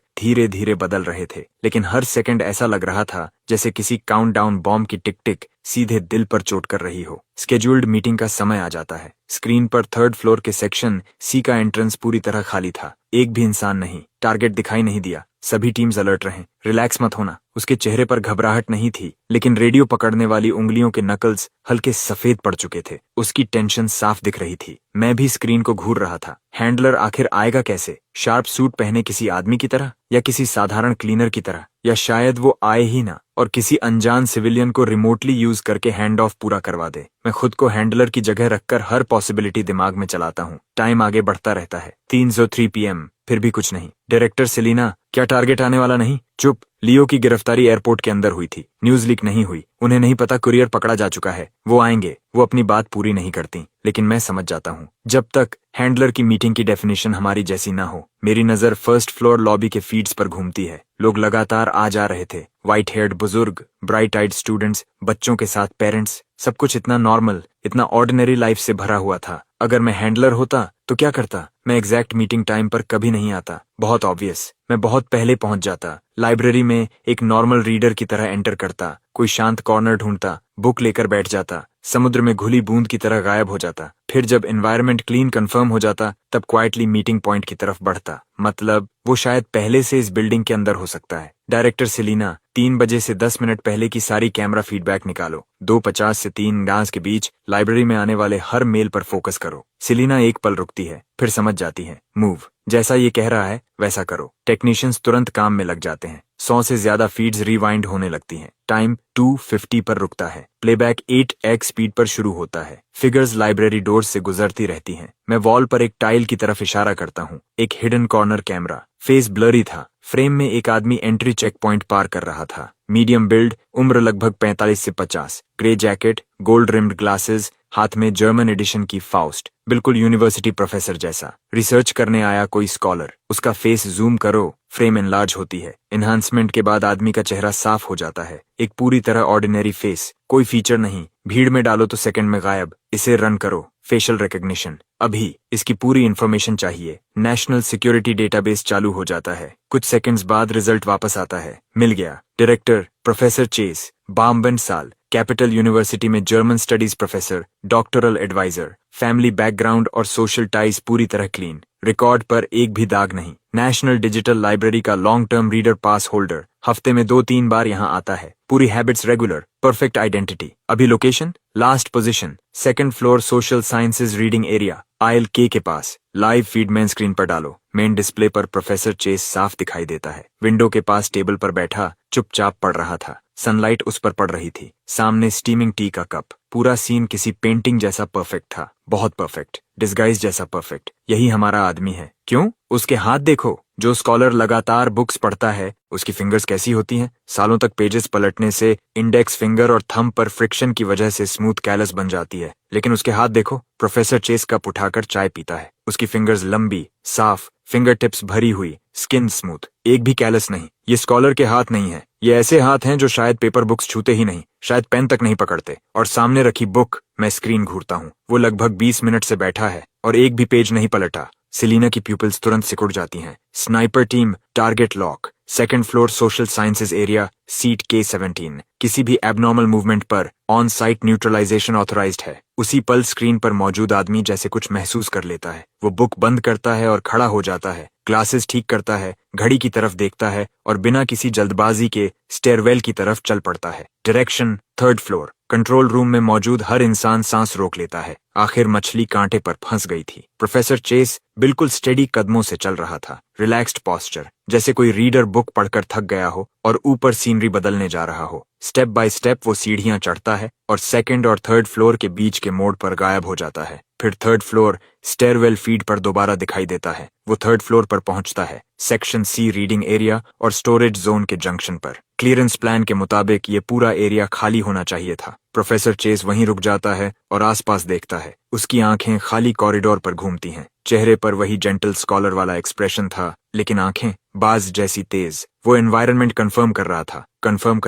धीरे धीरे बदल रहे थे, लेकिन हर सेकंड ऐसा लग रहा था जैसे किसी काउंटडाउन बॉम्ब की टिक टिक सीधे दिल पर चोट कर रही हो। स्केड्यूल्ड मीटिंग का समय आ जाता है। स्क्रीन पर थर्ड फ्लोर के सेक्शन सी का एंट्रेंस पूरी तरह खाली था। एक भी इंसान नहीं। टारगेट दिखाई नहीं दिया। सभी टीम्स अलर्ट रहें। रिलैक्स मत होना। उसके चेहरे पर घबराहट नहीं थी, लेकिन रेडियो पकड़ने वाली उंगलियों के नकल्स हल्के सफेद पड़ चुके थे। उसकी टेंशन साफ दिख रही थी। मैं भी स्क्रीन को घूर रहा था। हैंडलर आखिर आएगा कैसे? शार्प सूट पहने किसी आदमी की तरह, या किसी साधारण क्लीनर की तरह, या शायद वो आए ही ना और किसी अनजान सिविलियन को रिमोटली यूज करके हैंड ऑफ पूरा करवा दे। मैं खुद को हैंडलर की जगह रखकर हर पॉसिबिलिटी दिमाग में चलाता हूँ। टाइम आगे बढ़ता रहता है। 3:03 PM, फिर भी कुछ नहीं। डायरेक्टर सेलिना, क्या टारगेट आने वाला नहीं? चुप। लियो की गिरफ्तारी एयरपोर्ट के अंदर हुई थी। न्यूज लीक नहीं हुई। उन्हें नहीं पता कुरियर पकड़ा जा चुका है। वो आएंगे। वो अपनी बात पूरी नहीं करती, लेकिन मैं समझ जाता हूँ। जब तक हैंडलर की मीटिंग की डेफिनेशन हमारी जैसी ना हो। मेरी नजर फर्स्ट फ्लोर लॉबी के फीड्स पर घूमती है। लोग लगातार आ जा रहे थे। व्हाइट हेयर्ड बुजुर्ग, ब्राइट आइड स्टूडेंट्स, बच्चों के साथ पेरेंट्स। सब कुछ इतना नॉर्मल, इतना ऑर्डिनरी लाइफ से भरा हुआ था। अगर मैं हैंडलर होता तो क्या करता? मैं एग्जैक्ट मीटिंग टाइम पर कभी नहीं आता। बहुत ऑब्वियस। मैं बहुत पहले पहुंच जाता। लाइब्रेरी में एक नॉर्मल रीडर की तरह एंटर करता। कोई शांत कॉर्नर ढूंढता, बुक लेकर बैठ जाता, समुद्र में घुली बूंद की तरह गायब हो जाता। फिर जब एनवायरनमेंट क्लीन कंफर्म हो जाता, तब क्वाइटली मीटिंग पॉइंट की तरफ बढ़ता। मतलब वो शायद पहले से इस बिल्डिंग के अंदर हो सकता है। डायरेक्टर सेलिना, 3 बजे से 10 मिनट पहले की सारी कैमरा फीडबैक निकालो। 2:50 से 3 के बीच लाइब्रेरी में आने वाले हर मेल पर फोकस करो। सेलिना एक पल रुकती है, फिर समझ जाती है। मूव। जैसा ये कह रहा है वैसा करो। टेक्नीशियंस तुरंत काम में लग जाते हैं। 100 से ज्यादा फीड्स रिवाइंड होने लगती हैं। टाइम 2:50 पर रुकता है। प्लेबैक 8x स्पीड पर शुरू होता है। फिगर्स लाइब्रेरी डोर से गुजरती रहती हैं। मैं वॉल पर एक टाइल की तरफ इशारा करता हूँ। एक hidden corner camera. Face blurry था। फ्रेम में एक आदमी एंट्री चेक पॉइंट पार कर रहा था। मीडियम बिल्ड, उम्र लगभग 45 से 50, grey jacket, gold rimmed glasses, हाथ में जर्मन एडिशन की फाउस्ट। बिल्कुल यूनिवर्सिटी प्रोफेसर जैसा। रिसर्च करने आया कोई स्कॉलर। उसका फेस जूम करो, फ्रेम एनलार्ज होती है। एनहांसमेंट के बाद आदमी का चेहरा साफ हो जाता है। एक पूरी तरह ऑर्डिनरी फेस, कोई फीचर नहीं। भीड़ में डालो तो सेकंड में गायब। इसे रन करो। Facial recognition. अभी इसकी पूरी इंफॉर्मेशन चाहिए। नेशनल सिक्योरिटी डेटाबेस चालू हो जाता है। कुछ सेकंड्स बाद रिजल्ट वापस आता है। मिल गया। डायरेक्टर प्रोफेसर चेस, 52 साल, कैपिटल यूनिवर्सिटी में German studies professor, doctoral advisor, family background और सोशल टाइज पूरी तरह क्लीन। रिकॉर्ड पर एक भी दाग नहीं। नेशनल डिजिटल लाइब्रेरी का long term reader pass holder. हफ्ते में 2-3 बार यहाँ आता है। पूरी हैबिट्स रेगुलर। Perfect identity. अभी location, last position, second floor social sciences reading area, aisle K के पास। लाइव फीड मेन स्क्रीन पर डालो। मेन डिस्प्ले पर प्रोफेसर चेस साफ दिखाई देता है। विंडो के पास टेबल पर बैठा चुपचाप पढ़ रहा था। सनलाइट उस पर पड़ रही थी। सामने स्टीमिंग टी का कप। पूरा सीन किसी पेंटिंग जैसा परफेक्ट था। बहुत परफेक्ट। डिस्गाइज जैसा परफेक्ट। यही हमारा आदमी है। क्यों? उसके हाथ देखो। जो स्कॉलर लगातार बुक्स पढ़ता है, उसकी फिंगर्स कैसी होती हैं? सालों तक पेजेस पलटने से इंडेक्स फिंगर और थंब पर फ्रिक्शन की वजह से स्मूथ कैलस बन जाती है। लेकिन उसके हाथ देखो। प्रोफेसर चेस कप उठाकर चाय पीता है। उसकी फिंगर्स लंबी, साफ, फिंगर टिप्स भरी हुई, स्किन स्मूथ, एक भी कैलस नहीं। ये स्कॉलर के हाथ नहीं है। ये ऐसे हाथ हैं जो शायद पेपर बुक्स छूते ही नहीं, शायद पेन तक नहीं पकड़ते। और सामने रखी बुक। मैं स्क्रीन घूरता हूँ। वो लगभग 20 मिनट से बैठा है और एक भी पेज नहीं पलटा। सेलिना की प्यूपिल्स तुरंत सिकुड़ जाती हैं। Sniper team, target lock, second floor social sciences area, seat K17। किसी भी एबनॉर्मल मूवमेंट पर ऑन साइट न्यूट्रलाइजेशन ऑथराइज्ड है। उसी पल स्क्रीन पर मौजूद आदमी जैसे कुछ महसूस कर लेता है। वो बुक बंद करता है और खड़ा हो जाता है। ग्लासेस ठीक करता है, घड़ी की तरफ देखता है और बिना किसी जल्दबाजी के स्टेयरवेल की तरफ चल पड़ता है। Direction, third floor. Control room में मौजूद हर इंसान सांस रोक लेता है। आखिर मछली कांटे पर फंस गई थी। प्रोफेसर चेस बिल्कुल स्टेडी कदमों से चल रहा था, रिलैक्स्ड पॉस्चर, जैसे कोई रीडर बुक पढ़कर थक गया हो और ऊपर सीनरी बदलने जा रहा हो। स्टेप बाय स्टेप वो सीढ़ियां चढ़ता है और सेकंड और थर्ड फ्लोर के बीच के मोड़ पर गायब हो जाता है। फिर थर्ड फ्लोर स्टेयरवेल फीड पर दोबारा दिखाई देता है। वो थर्ड फ्लोर पर पहुंचता है, सेक्शन सी रीडिंग एरिया और स्टोरेज जोन के जंक्शन पर। क्लियरेंस प्लान के मुताबिक ये पूरा एरिया खाली होना चाहिए था। प्रोफेसर चेस वहीं रुक जाता है और आसपास देखता है। उसकी आंखें खाली कॉरिडोर पर घूमती हैं। चेहरे पर वही जेंटल स्कॉलर वाला एक्सप्रेशन था, लेकिन आंखें बाज जैसी तेज। वो एनवायरनमेंट कंफर्म कर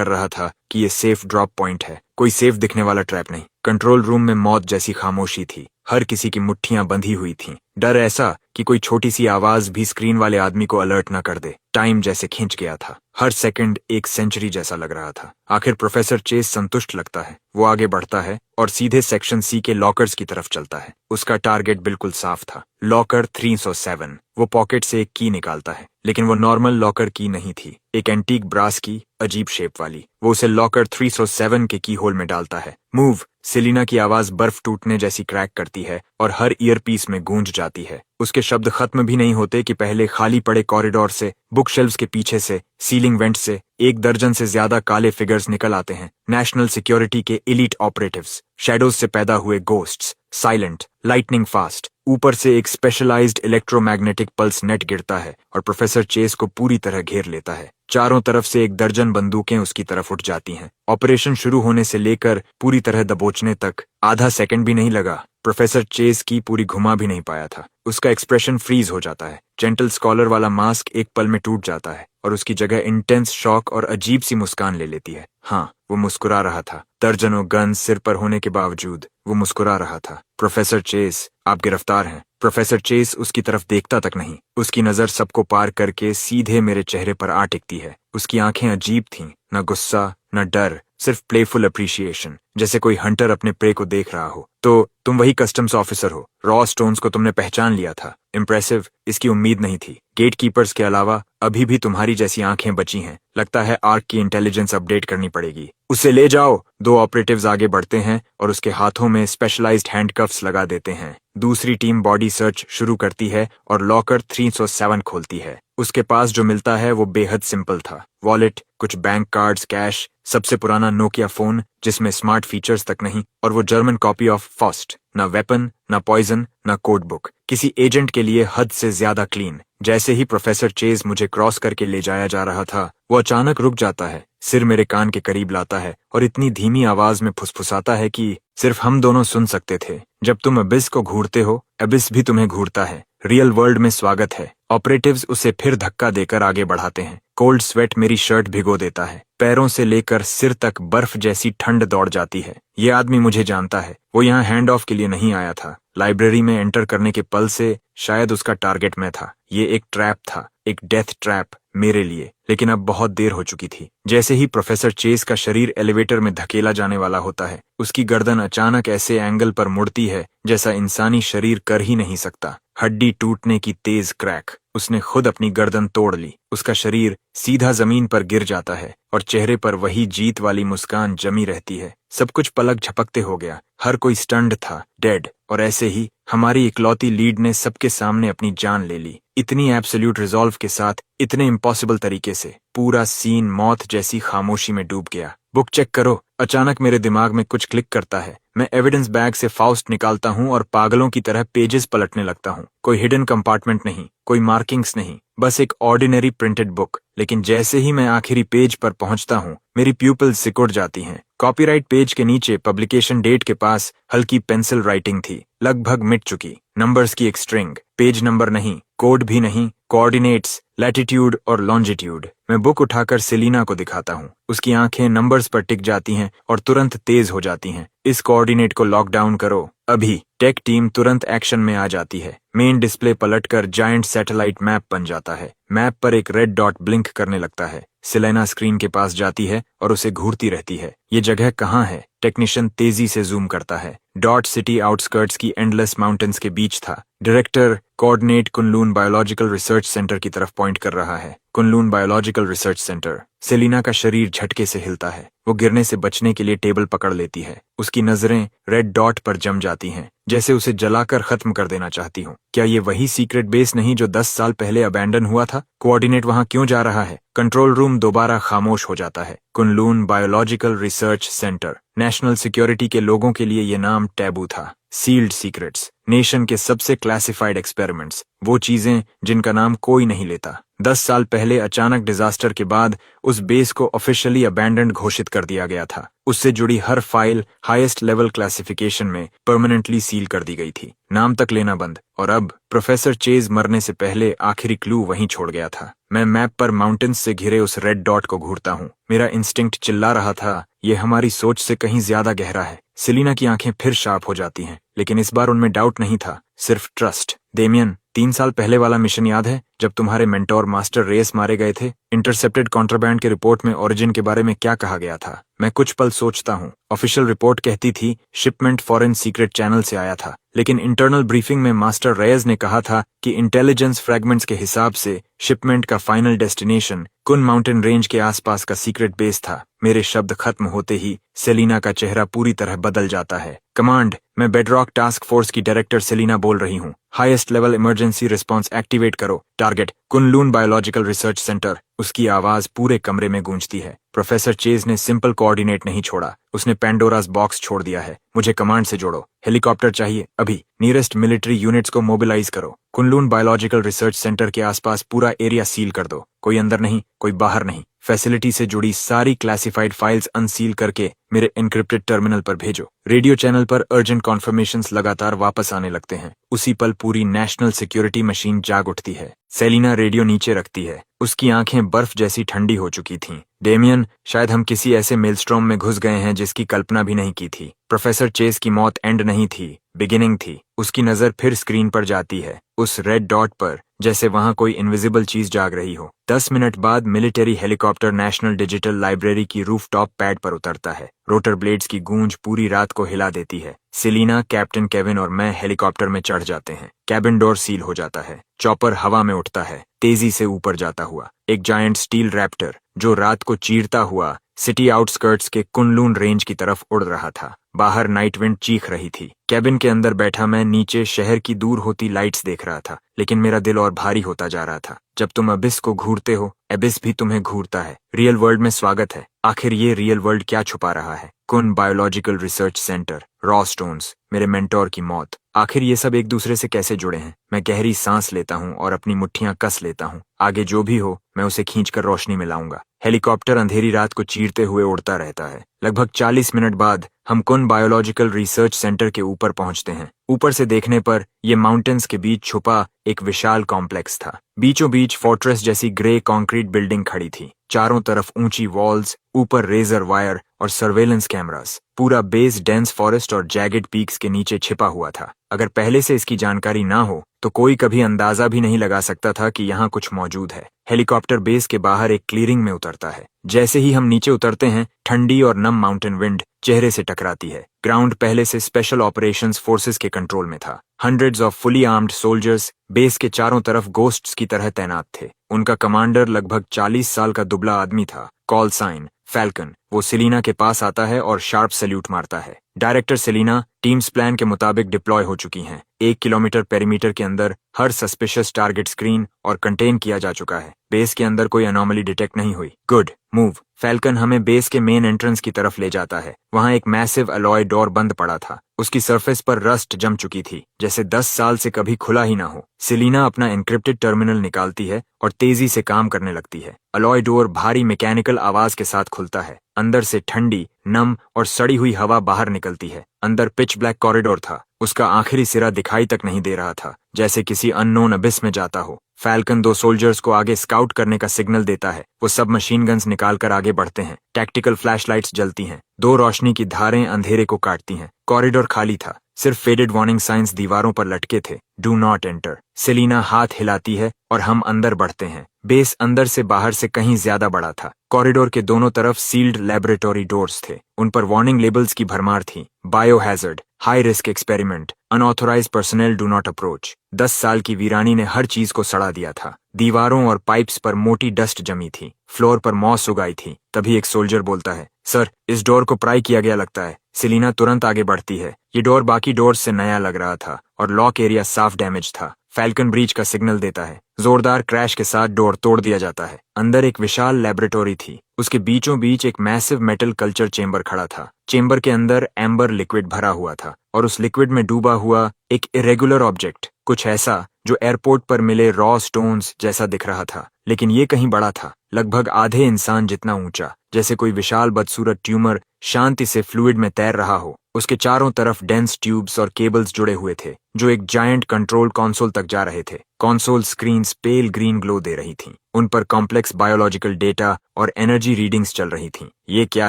रहा था कि ये सेफ ड्रॉप पॉइंट है, कोई सेफ दिखने वाला ट्रैप नहीं। कंट्रोल रूम में मौत जैसी खामोशी थी। हर किसी की मुट्ठियां बंधी हुई थीं। डर ऐसा कि कोई छोटी सी आवाज भी स्क्रीन वाले आदमी को अलर्ट न कर दे। टाइम जैसे खिंच गया था। हर सेकंड एक सेंचुरी जैसा लग रहा था। आखिर प्रोफेसर चेस संतुष्ट लगता है। वो आगे बढ़ता है और सीधे सेक्शन सी के लॉकर्स की तरफ चलता है। उसका टारगेट बिल्कुल साफ था, लॉकर 307। वो पॉकेट से एक की निकालता है, लेकिन वो नॉर्मल लॉकर की नहीं थी, एक एंटीक ब्रास की, अजीब शेप वाली। वो उसे लॉकर 307 के की होल में डालता है। मूव! सेलिना की आवाज बर्फ टूटने जैसी क्रैक करती है और हर ईयरपीस में गूंज जाती है। उसके शब्द खत्म भी नहीं होते कि पहले खाली पड़े कॉरिडोर से, बुक शेल्व्स के पीछे से, सीलिंग वेंट से 1 दर्जन से ज्यादा काले फिगर्स निकल आते हैं। नेशनल सिक्योरिटी के एलीट ऑपरेटिव्स, शैडोज से पैदा हुए गोस्ट्स, साइलेंट, लाइटनिंग फास्ट। ऊपर से एक स्पेशलाइज्ड इलेक्ट्रोमैग्नेटिक पल्स नेट गिरता है और प्रोफेसर चेस को पूरी तरह घेर लेता है। चारों तरफ से 1 दर्जन बंदूकें उसकी तरफ उठ जाती हैं। ऑपरेशन शुरू होने से लेकर पूरी तरह दबोचने तक आधा सेकंड भी नहीं लगा। प्रोफेसर चेस की पूरी घुमा भी नहीं पाया था। उसका एक्सप्रेशन फ्रीज हो जाता है। जेंटल स्कॉलर वाला मास्क एक पल में टूट जाता है और उसकी जगह इंटेंस शॉक और अजीब सी मुस्कान ले लेती है। हाँ, वो मुस्कुरा रहा था। दर्जनों गन सिर पर होने के बावजूद वो मुस्कुरा रहा था। प्रोफेसर चेस, आप गिरफ्तार हैं। प्रोफेसर चेस उसकी तरफ देखता तक नहीं। उसकी नजर सबको पार करके सीधे मेरे चेहरे पर आ टिकती है। उसकी आंखें अजीब थीं, न गुस्सा न डर, सिर्फ प्लेफुल अप्रिशिएशन, जैसे कोई हंटर अपने प्रे को देख रहा हो। तो तुम वही कस्टम्स ऑफिसर हो, रॉ स्टोन्स को तुमने पहचान लिया था। इम्प्रेसिव, इसकी उम्मीद नहीं थी। गेट कीपर्स के अलावा अभी भी तुम्हारी जैसी आंखें बची हैं। लगता है आर्क की इंटेलिजेंस अपडेट करनी पड़ेगी। उसे ले जाओ। 2 ऑपरेटिव्स आगे बढ़ते हैं और उसके हाथों में स्पेशलाइज्ड हैंडकफ्स लगा देते हैं। दूसरी टीम बॉडी सर्च शुरू करती है और लॉकर 307 खोलती है। उसके पास जो मिलता है वो बेहद सिंपल था। वॉलेट, कुछ बैंक कार्ड्स, कैश, सबसे पुराना नोकिया फोन जिसमें स्मार्ट फीचर्स तक नहीं, और वो जर्मन कॉपी ऑफ फॉस्ट। न वेपन, न पॉइजन, न कोड बुक। किसी एजेंट के लिए हद से ज्यादा क्लीन। जैसे ही प्रोफेसर चेस मुझे क्रॉस करके ले जाया जा रहा था, वो अचानक रुक जाता है, सिर मेरे कान के करीब लाता है और इतनी धीमी आवाज में फुसफुसाता है कि सिर्फ हम दोनों सुन सकते थे। जब तुम अबिस को घूरते हो, अबिस भी तुम्हें घूरता है। रियल वर्ल्ड में स्वागत है। ऑपरेटिव्स उसे फिर धक्का देकर आगे बढ़ाते हैं। कोल्ड स्वेट मेरी शर्ट भिगो देता है। पैरों से लेकर सिर तक बर्फ जैसी ठंड दौड़ जाती है। ये आदमी मुझे जानता है। वो यहाँ हैंड ऑफ के लिए नहीं आया था। लाइब्रेरी में एंटर करने के पल से शायद उसका टारगेट मैं था। ये एक ट्रैप था, एक डेथ ट्रैप मेरे लिए। लेकिन अब बहुत देर हो चुकी थी। जैसे ही प्रोफेसर चेस का शरीर एलिवेटर में धकेला जाने वाला होता है, उसकी गर्दन अचानक ऐसे एंगल पर मुड़ती है जैसा इंसानी शरीर कर ही नहीं सकता। हड्डी टूटने की तेज क्रैक। उसने खुद अपनी गर्दन तोड़ ली। उसका शरीर सीधा जमीन पर गिर जाता है और चेहरे पर वही जीत वाली मुस्कान जमी रहती है। सब कुछ पलक झपकते हो गया। हर कोई स्टन्ड था, डेड। और ऐसे ही हमारी इकलौती लीड ने सबके सामने अपनी जान ले ली। इतनी एब्सोल्यूट रिजॉल्व के साथ, इतने इम्पॉसिबल तरीके से। पूरा सीन मौत जैसी खामोशी में डूब गया। बुक चेक करो। अचानक मेरे दिमाग में कुछ क्लिक करता है। मैं एविडेंस बैग से फाउस्ट निकालता हूँ और पागलों की तरह पेजेस पलटने लगता हूँ। कोई हिडन कंपार्टमेंट नहीं, कोई मार्किंग्स नहीं, बस एक ऑर्डिनरी प्रिंटेड बुक। लेकिन जैसे ही मैं आखिरी पेज पर पहुंचता हूँ, मेरी प्यूपिल्स सिकुड़ जाती हैं। कॉपीराइट पेज के नीचे पब्लिकेशन डेट के पास हल्की पेंसिल राइटिंग थी, लगभग मिट चुकी। नंबर्स की एक स्ट्रिंग, पेज नंबर नहीं, कोड भी नहीं, कोऑर्डिनेट्स, लैटिट्यूड और लॉन्जिट्यूड। मैं बुक उठाकर सेलिना को दिखाता हूँ। उसकी आंखें नंबर्स पर टिक जाती हैं और तुरंत तेज हो जाती हैं। इस कोऑर्डिनेट को लॉक डाउन करो अभी। टेक टीम तुरंत एक्शन में आ जाती है। मेन डिस्प्ले पलटकर जायंट सैटेलाइट मैप बन जाता है। मैप पर एक रेड डॉट ब्लिंक करने लगता है। सेलेना स्क्रीन के पास जाती है और उसे घूरती रहती है। ये जगह कहाँ है? टेक्नीशियन तेजी से जूम करता है। डॉट सिटी आउटस्कर्ट्स की एंडलेस माउंटेन्स के बीच था। Director coordinate Kunlun biological research Center की तरफ पॉइंट कर रहा है। Kunlun biological research Center. Selina का शरीर झटके से हिलता है। वो गिरने से बचने के लिए टेबल पकड़ लेती है। उसकी नजरें रेड डॉट पर जम जाती हैं, जैसे उसे जलाकर खत्म कर देना चाहती हूँ। क्या ये वही सीक्रेट बेस नहीं जो 10 साल पहले अबैंडन हुआ था? कोऑर्डिनेट वहां क्यों जा रहा है? कंट्रोल रूम दोबारा खामोश हो जाता है। Kunlun biological research Center. National security के लोगों के लिए ये नाम टैबू था। सील्ड सीक्रेट्स, नेशन के सबसे क्लासिफाइड एक्सपेरिमेंट्स, वो चीजें जिनका नाम कोई नहीं लेता। 10 साल पहले अचानक डिजास्टर के बाद उस बेस को ऑफिशियली अबैंडन्ड घोषित कर दिया गया था। उससे जुड़ी हर फाइल हाईएस्ट लेवल क्लासिफिकेशन में परमानेंटली सील कर दी गई थी। नाम तक लेना बंद। और अब प्रोफेसर चेज मरने से पहले आखिरी क्लू वहीं छोड़ गया था। मैं मैप पर माउंटेन्स से घिरे उस रेड डॉट को घूरता हूँ। मेरा इंस्टिंक्ट चिल्ला रहा था, ये हमारी सोच से कहीं ज्यादा गहरा है। सेलिना की आंखें फिर शार्प हो जाती हैं, लेकिन इस बार उनमें डाउट नहीं था, सिर्फ ट्रस्ट। डेमियन, 3 साल पहले वाला मिशन याद है जब तुम्हारे मेंटोर मास्टर रेस मारे गए थे? इंटरसेप्टेड कॉन्ट्राबैंड के रिपोर्ट में ओरिजिन के बारे में क्या कहा गया था? मैं कुछ पल सोचता हूँ। ऑफिशियल रिपोर्ट कहती थी शिपमेंट फॉरेन सीक्रेट चैनल से आया था, लेकिन इंटरनल ब्रीफिंग में मास्टर रेयस ने कहा था कि इंटेलिजेंस फ्रैगमेंट्स के हिसाब से शिपमेंट का फाइनल डेस्टिनेशन कुन माउंटेन रेंज के आसपास का सीक्रेट बेस था। मेरे शब्द खत्म होते ही सेलिना का चेहरा पूरी तरह बदल जाता है। कमांड, मैं बेडरॉक टास्क फोर्स की डायरेक्टर सेलिना बोल रही हूँ। Highest level emergency response activate करो। Target Kunlun biological research centre. उसकी आवाज पूरे कमरे में गूंजती है। प्रोफेसर चेज ने सिंपल कोऑर्डिनेट नहीं छोड़ा, उसने पेंडोरास बॉक्स छोड़ दिया है। मुझे कमांड से जोड़ो। हेलीकॉप्टर चाहिए अभी। नियरेस्ट मिलिट्री यूनिट्स को मोबिलाइज करो। कुनलून बायोलॉजिकल रिसर्च सेंटर के आसपास पूरा एरिया सील कर दो। कोई अंदर नहीं, कोई बाहर नहीं। फैसिलिटी से जुड़ी सारी क्लासिफाइड फाइल्स अनसील करके मेरे एनक्रिप्टेड टर्मिनल पर भेजो। रेडियो चैनल पर अर्जेंट कॉन्फर्मेशंस लगातार वापस आने लगते हैं। उसी पल पूरी नेशनल सिक्योरिटी मशीन जाग उठती है। सेलिना रेडियो नीचे रखती है। उसकी आंखें बर्फ जैसी ठंडी हो चुकी थीं। डेमियन, शायद हम किसी ऐसे मेलस्ट्रॉम में घुस गए हैं जिसकी कल्पना भी नहीं की थी। प्रोफेसर चेस की मौत एंड नहीं थी, बिगिनिंग थी। उसकी नजर फिर स्क्रीन पर जाती है, उस रेड डॉट पर, जैसे वहां कोई इनविजिबल चीज जाग रही हो। 10 मिनट बाद military helicopter national Digital library की रूफटॉप पैड पर उतरता है। रोटर ब्लेड्स की गूंज पूरी रात को हिला देती है। सेलिना, कैप्टन केविन और मैं हेलीकॉप्टर में चढ़ जाते हैं। कैबिन डोर सील हो जाता है। चॉपर हवा में उठता है, तेजी से ऊपर जाता हुआ। एक जायंट स्टील रैप्टर जो रात को चीरता हुआ सिटी आउटस्कर्ट्स के कुनलून रेंज की तरफ उड़ रहा था। बाहर नाइट विंड चीख रही थी। कैबिन के अंदर बैठा मैं नीचे शहर की दूर होती लाइट्स देख रहा था, लेकिन मेरा दिल और भारी होता जा रहा था। जब तुम अबिस को घूरते हो, एबिस भी तुम्हें घूरता है। रियल वर्ल्ड में स्वागत है। आखिर ये रियल वर्ल्ड क्या छुपा रहा है? कुन biological research centre, raw stones, मेरे मेंटोर की मौत। आखिर ये सब एक दूसरे से कैसे जुड़े हैं? मैं गहरी सांस लेता हूँ और अपनी मुट्ठियां कस लेता हूँ। आगे जो भी हो, मैं उसे खींचकर रोशनी में लाऊंगा। हेलीकॉप्टर अंधेरी रात को चीरते हुए उड़ता रहता है। लगभग 40 मिनट बाद हम कुन बायोलॉजिकल रिसर्च सेंटर के ऊपर पहुंचते हैं। ऊपर से देखने पर ये माउंटेन्स के बीच छुपा एक विशाल कॉम्प्लेक्स था। बीचों बीच फोर्ट्रेस जैसी ग्रे कंक्रीट बिल्डिंग खड़ी थी। चारों तरफ ऊंची वॉल्स, ऊपर रेजर वायर और सर्वेलेंस कैमरास। पूरा बेस डेंस फॉरेस्ट और जैगेड पीक्स के नीचे छिपा हुआ था। अगर पहले से इसकी जानकारी ना हो तो कोई कभी अंदाजा भी नहीं लगा सकता था कि यहाँ कुछ मौजूद है। हेलीकॉप्टर बेस के बाहर एक क्लीयरिंग में उतरता है। जैसे ही हम नीचे उतरते हैं, ठंडी और नम माउंटेन विंड चेहरे से टकराती है। ग्राउंड पहले से स्पेशल ऑपरेशंस फोर्सेस के कंट्रोल में था। Hundreds of fully armed soldiers base के चारों तरफ गोस्ट्स की तरह तैनात थे। उनका कमांडर लगभग 40 साल का दुबला आदमी था। Call sign Falcon. वो सेलिना के पास आता है और शार्प सैल्यूट मारता है। डायरेक्टर सेलिना, टीम्स प्लान के मुताबिक डिप्लॉय हो चुकी हैं। 1 किलोमीटर पेरीमीटर के अंदर हर सस्पिशियस टारगेट स्क्रीन और कंटेन किया जा चुका है। बेस के अंदर कोई अनोमली डिटेक्ट नहीं हुई। Good move. फैल्कन हमें बेस के मेन एंट्रेंस की तरफ ले जाता है। वहां एक मैसिव अलॉय डोर बंद पड़ा था। उसकी सरफेस पर रस्ट जम चुकी थी, जैसे 10 साल से कभी खुला ही ना हो। सेलिना अपना एनक्रिप्टेड टर्मिनल निकालती है और तेजी से काम करने लगती है। अलॉय डोर भारी मैकेनिकल आवाज के साथ खुलता है। अंदर से ठंडी, नम और सड़ी हुई हवा बाहर निकलती है। अंदर पिच ब्लैक कॉरिडोर था। उसका आखिरी सिरा दिखाई तक नहीं दे रहा था, जैसे किसी अननोन अबिस में जाता हो। फैल्कन 2 सोल्जर्स को आगे स्काउट करने का सिग्नल देता है। वो सब मशीन गन्स निकालकर आगे बढ़ते हैं। टैक्टिकल फ्लैशलाइट्स जलती हैं। 2 रोशनी की धारें अंधेरे को काटती हैं। कॉरिडोर खाली था। सिर्फ फेडेड वार्निंग साइंस दीवारों पर लटके थे। Do not enter. सेलिना हाथ हिलाती है और हम अंदर बढ़ते हैं। बेस अंदर से बाहर से कहीं ज्यादा बड़ा था। कॉरिडोर के दोनों तरफ सील्ड लेबोरेटरी डोर्स थे। उन पर वार्निंग लेबल्स की भरमार थी। Biohazard, high risk experiment, unauthorized personnel do not approach. 10 साल की वीरानी ने हर चीज को सड़ा दिया था। दीवारों और पाइप्स पर मोटी डस्ट जमी थी, फ्लोर पर मॉस उगाई थी। तभी एक सोल्जर बोलता है, सर इस डोर को प्राई किया गया लगता है। सेलिना तुरंत आगे बढ़ती है। ये डोर बाकी डोर्स से नया लग रहा था और लॉक एरिया साफ डैमेज था। फैल्कन ब्रीच का सिग्नल देता है। जोरदार क्रैश के साथ डोर तोड़ दिया जाता है। अंदर एक विशाल लेबोरेटरी थी। उसके बीचों बीच एक मैसिव मेटल कल्चर चेंबर खड़ा था। चेंबर के अंदर एम्बर लिक्विड भरा हुआ था और उस लिक्विड में डूबा हुआ एक इरेगुलर ऑब्जेक्ट, कुछ ऐसा जो एयरपोर्ट पर मिले रॉ स्टोन्स जैसा दिख रहा था। लेकिन ये कहीं बड़ा था, लगभग आधे इंसान जितना ऊंचा, जैसे कोई विशाल बदसूरत ट्यूमर शांति से फ्लूइड में तैर रहा हो। उसके चारों तरफ डेंस ट्यूब्स और केबल्स जुड़े हुए थे जो एक जायंट कंट्रोल कंसोल तक जा रहे थे। कंसोल स्क्रीन्स पेल ग्रीन ग्लो दे रही थीं। उन पर कॉम्प्लेक्स बायोलॉजिकल डेटा और एनर्जी रीडिंग्स चल रही थीं। ये क्या